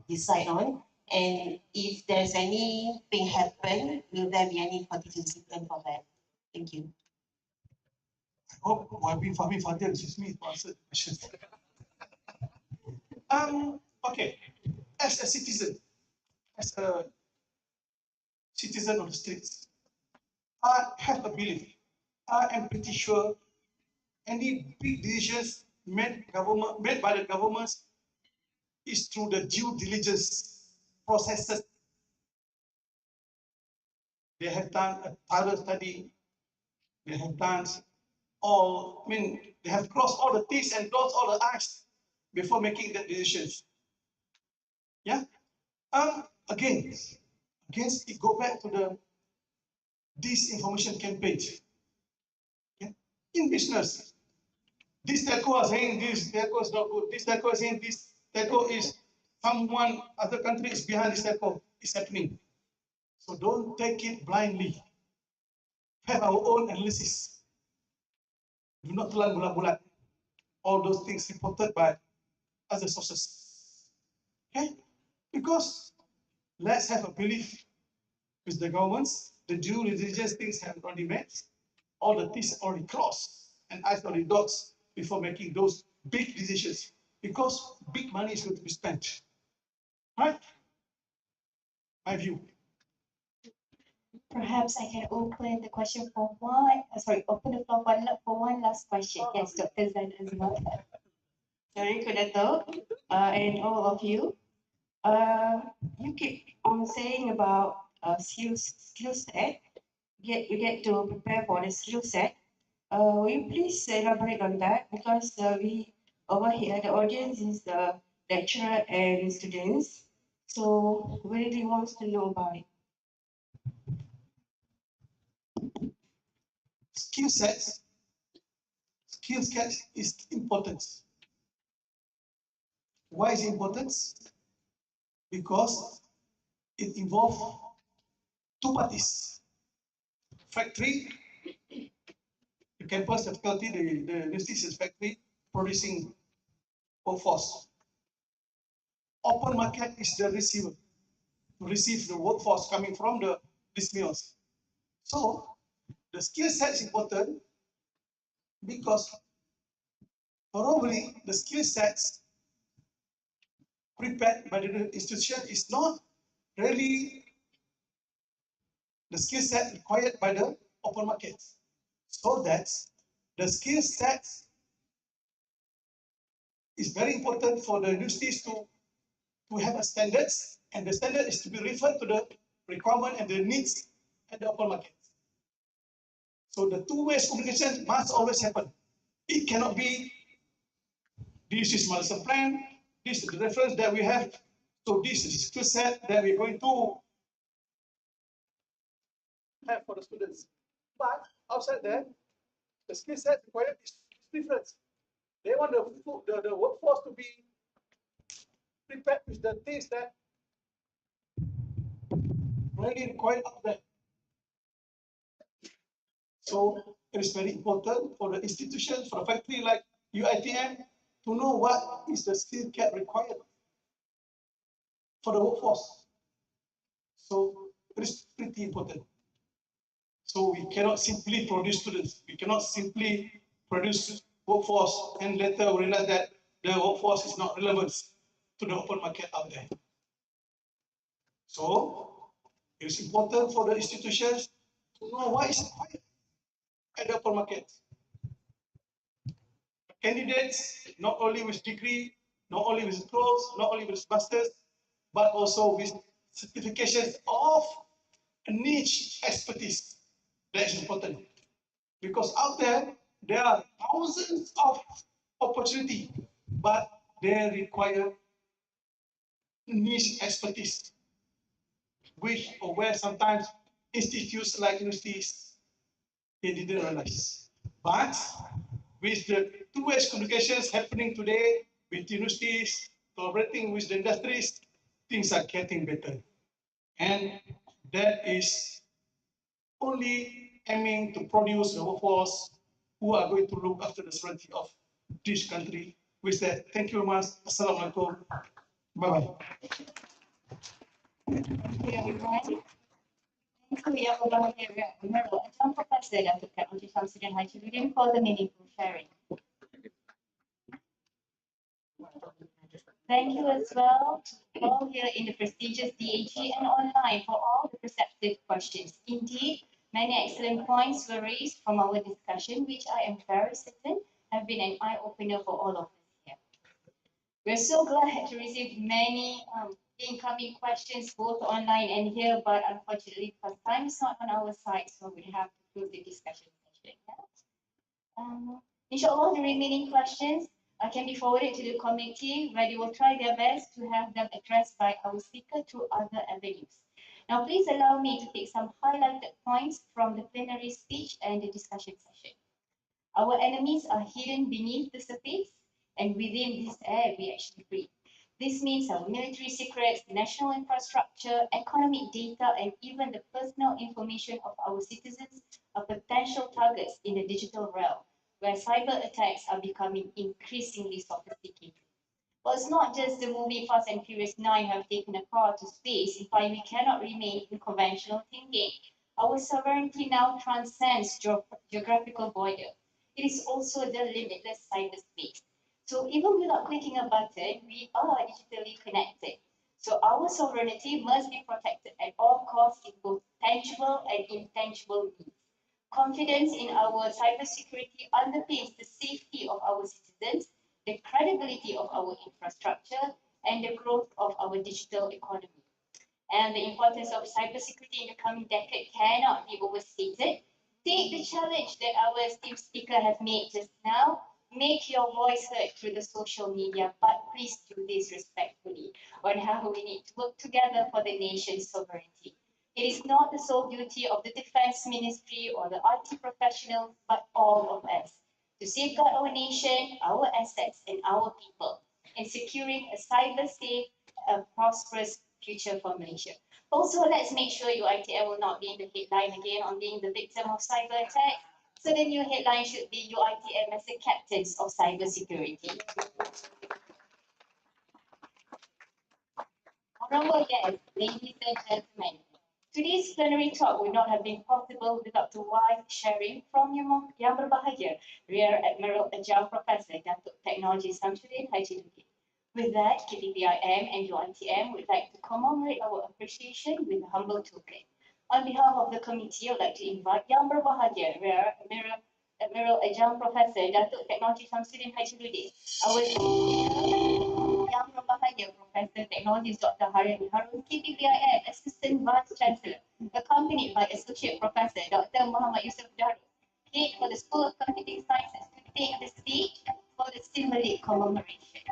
[SPEAKER 6] decide on? And if there's anything happen, will there be any contingency plan for that? Thank you.
[SPEAKER 4] I hope Wabi Fahmi Fadil is me to answer the question. Okay, as a citizen of the streets, I have a belief. I am pretty sure any big decisions made by the governments is through the due diligence processes. They have done a thorough study. They have done they have crossed all the T's and dotted all the I's before making that decisions. Yeah. Again, it go back to the disinformation campaign. Yeah? In business, this telco is saying this telco is not good. This telco is saying this telco is someone, other country is behind this cycle, is happening. So don't take it blindly. Have our own analysis. Do not telan bulat-bulat. All those things reported by other sources. Okay? Because let's have a belief with the governments, the due diligence things have already met, all the T's already crossed, and I's already dots before making those big decisions. Because big money is going to be spent. Right? My view.
[SPEAKER 1] Perhaps I can open the question for open the floor for one last question. Yes, Dr. Zain as well. Sorry, Dato, and all of you. You keep on saying about skill set. You get to prepare for the skill set. Will you please elaborate on that? Because we over here, the audience is the lecturer and students. So we really wants to know about it.
[SPEAKER 4] Skill sets is important. Why is it important? Because it involves two parties. Factory, the campus, the faculty, the university is factory producing workforce. Open market is the receiver, to receive the workforce coming from these mills. So the skill set is important because probably the skill sets prepared by the institution is not really the skill set required by the open market. So that the skill sets is very important for the universities to have a standards, and the standard is to be referred to the requirement and the needs at the open market. So the two-way communication must always happen. It cannot be, this is my lesson plan, this is the reference that we have, so this is skill set that we're going to have for the students. But outside that, the skill set required is different. They want the workforce to be prepared with the things that really required up there. So it is very important for the institution, for a factory like UITM, to know what is the skill set required for the workforce. So it is pretty important. So we cannot simply produce students. We cannot simply produce workforce and later realize that the workforce is not relevant to the open market out there. So it is important for the institutions to know what is required at the open market. Candidates, not only with degree, not only with clothes, not only with masters, but also with certifications of a niche expertise. That is important. Because out there are thousands of opportunity, but they require niche expertise, which or where sometimes institutes like universities, they didn't realize. But with the two-way communications happening today with universities, collaborating with the industries, things are getting better. And that is only aiming to produce a workforce who are going to look after the sovereignty of this country. With that, thank you very much. Assalamualaikum. Bye-bye.
[SPEAKER 1] Thank you, everyone. Thank you, Yang Berbahagia Adjunct Professor Dato Shamsuddin for the meaningful sharing. Thank you as well to all here in the prestigious DAG and online for all the perceptive questions. Indeed, many excellent points were raised from our discussion, which I am very certain have been an eye-opener for all of us here. We're so glad to receive many incoming questions both online and here, but unfortunately, because time is not on our side, so we have to close the discussion session. Inshallah, the remaining questions can be forwarded to the committee, where they will try their best to have them addressed by our speaker through other avenues. Now, please allow me to take some highlighted points from the plenary speech and the discussion session. Our enemies are hidden beneath the surface, and within this air we actually breathe. This means our military secrets, national infrastructure, economic data, and even the personal information of our citizens are potential targets in the digital realm, where cyber attacks are becoming increasingly sophisticated. Well, it's not just the movie Fast and Furious 9 have taken a car to space, in fact, we cannot remain in conventional thinking. Our sovereignty now transcends geographical border. It is also the limitless cyberspace. So even without clicking a button, we are digitally connected. So our sovereignty must be protected at all costs in both tangible and intangible means. Confidence in our cybersecurity underpins the safety of our citizens, the credibility of our infrastructure, and the growth of our digital economy. And the importance of cybersecurity in the coming decade cannot be overstated. Take the challenge that our esteemed speaker has made just now. Make your voice heard through the social media, but please do this respectfully on how we need to work together for the nation's sovereignty. It is not the sole duty of the Defense Ministry or the IT professionals, but all of us to safeguard our nation, our assets, and our people in securing a cyber-safe, prosperous future for Malaysia. Also, let's make sure UiTM will not be in the headline again on being the victim of cyber attack. So the new headline should be UiTM as the captains of cybersecurity. Honorable guests, ladies and gentlemen, today's plenary talk would not have been possible without the wise sharing from Yang Berbahagia, Rear Admiral Adjunct Professor Dato Technology Shamsuddin Haji Ludin. With that, KPPIM and UiTM would like to commemorate our appreciation with a humble token. On behalf of the committee, I would like to invite Yang Berbahagia, Rear Admiral Adjunct Professor Dato Technology Shamsuddin Haji Ludin, our Yang Berbahagia Professor Technology Dr. Haryani Harun, KPPIM Assistant Vice Chancellor, accompanied by Associate Professor Dr. Muhammad Yusuf Darus, Head for the School of Computing Sciences, to take the stage for the symbolic commemoration.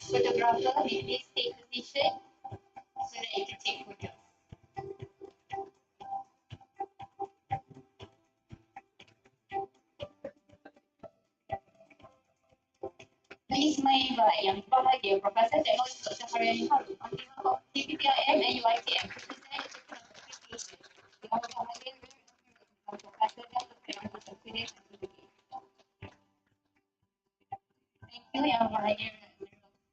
[SPEAKER 1] Photographer, may please take position so that you can take photos. Please invite Yang Berbahagia Professor Technology Dr. Haryani Harun on behalf of KPPIM and UiTM to present the appreciation. Yang Berbahagia Professor Dr. Technology Shamsuddin Haji Ludin. Thank you, Yang Berbahagia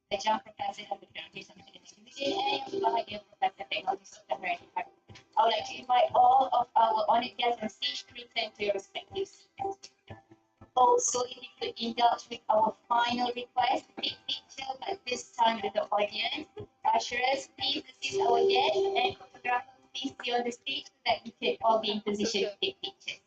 [SPEAKER 1] Adjunct Professor Dr. Technology Shamsuddin Haji Ludin and Yang Berbahagia Professor Technology Dr. Haryani Harun. I would like to invite all of our honored guests on stage to return to your respective seats. Also, if you could indulge with our final request, take picture, but this time with the audience. Usherers, please assist our guests, and photographers, please be on the stage so that we can all be in position to take pictures.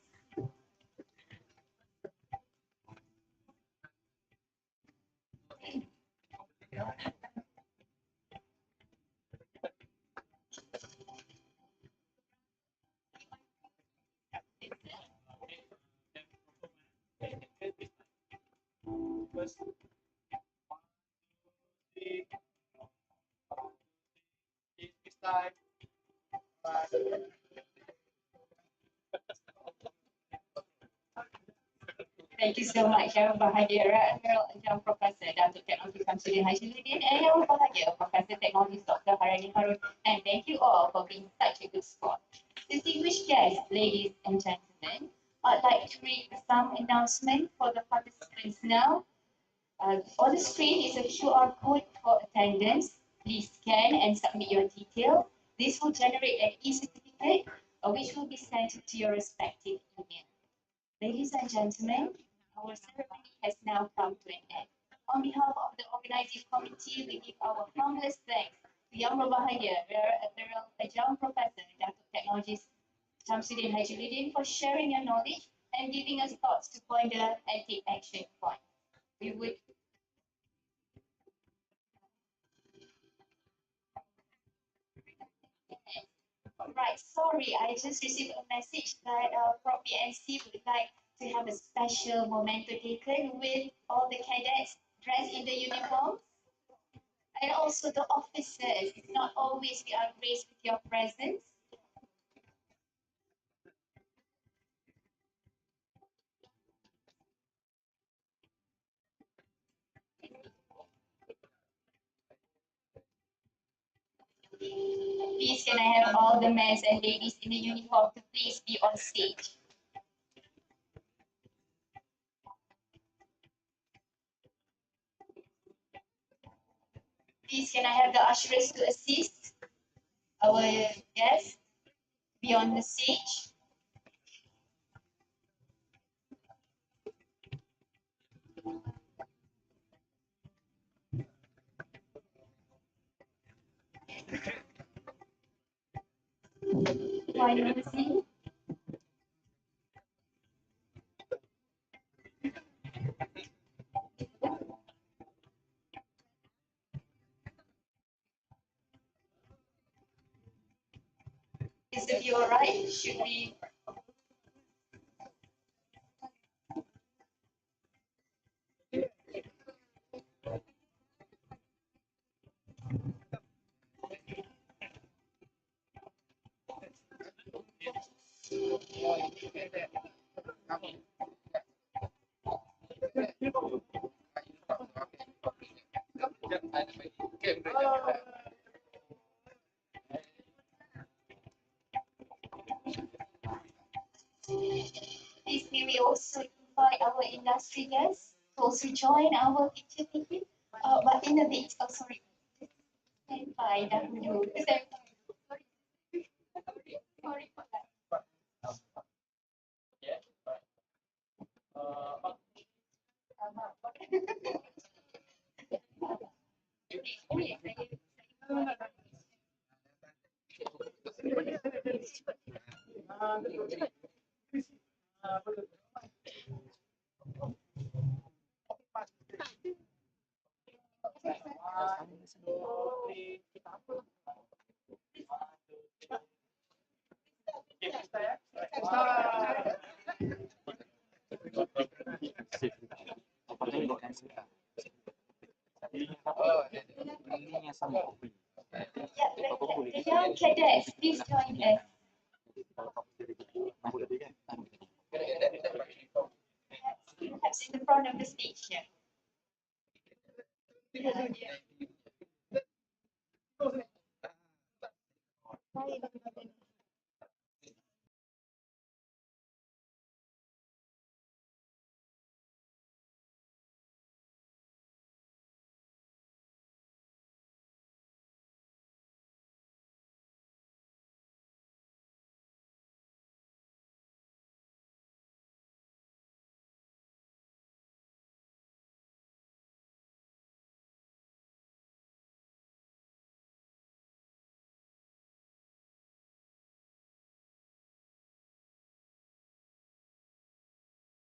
[SPEAKER 1] Thank you so much, Yang Berbahagia Admiral Adjunct Professor Dato Technology Shamsuddin Haji Ludin and Yang Berbahagia Professor Technology Dr. Haryani Harun. And thank you all for being such a good sport. Distinguished guests, ladies and gentlemen, I'd like to read some announcement for the participants now. On the screen is a QR code for attendance. Please scan and submit your details. This will generate an e-certificate which will be sent to your respective email. Ladies and gentlemen, our ceremony has now come to an end. On behalf of the organizing committee, we give our humblest thanks to Yang Berbahagia, Rear Admiral Adjunct Professor Dato Technologies Shamsuddin Haji Ludin for sharing your knowledge and giving us thoughts to ponder and take action upon. We would Right, sorry, I just received a message that Prof PNC would like to have a special memento taken with all the cadets dressed in the uniforms and also the officers. It's not always we are graced with your presence. can I have all the men and ladies in the uniform to please be on stage? Please, can I have the ushers to assist our guests be on the stage? Why not see? Is it you alright? Should we? Please, may we also invite our industry guests to also join our picture taking, but in a bit. Oh, sorry. Stand by dahulu. Sorry for that. The young cadets, please join us. Perhaps in the front of the stage here.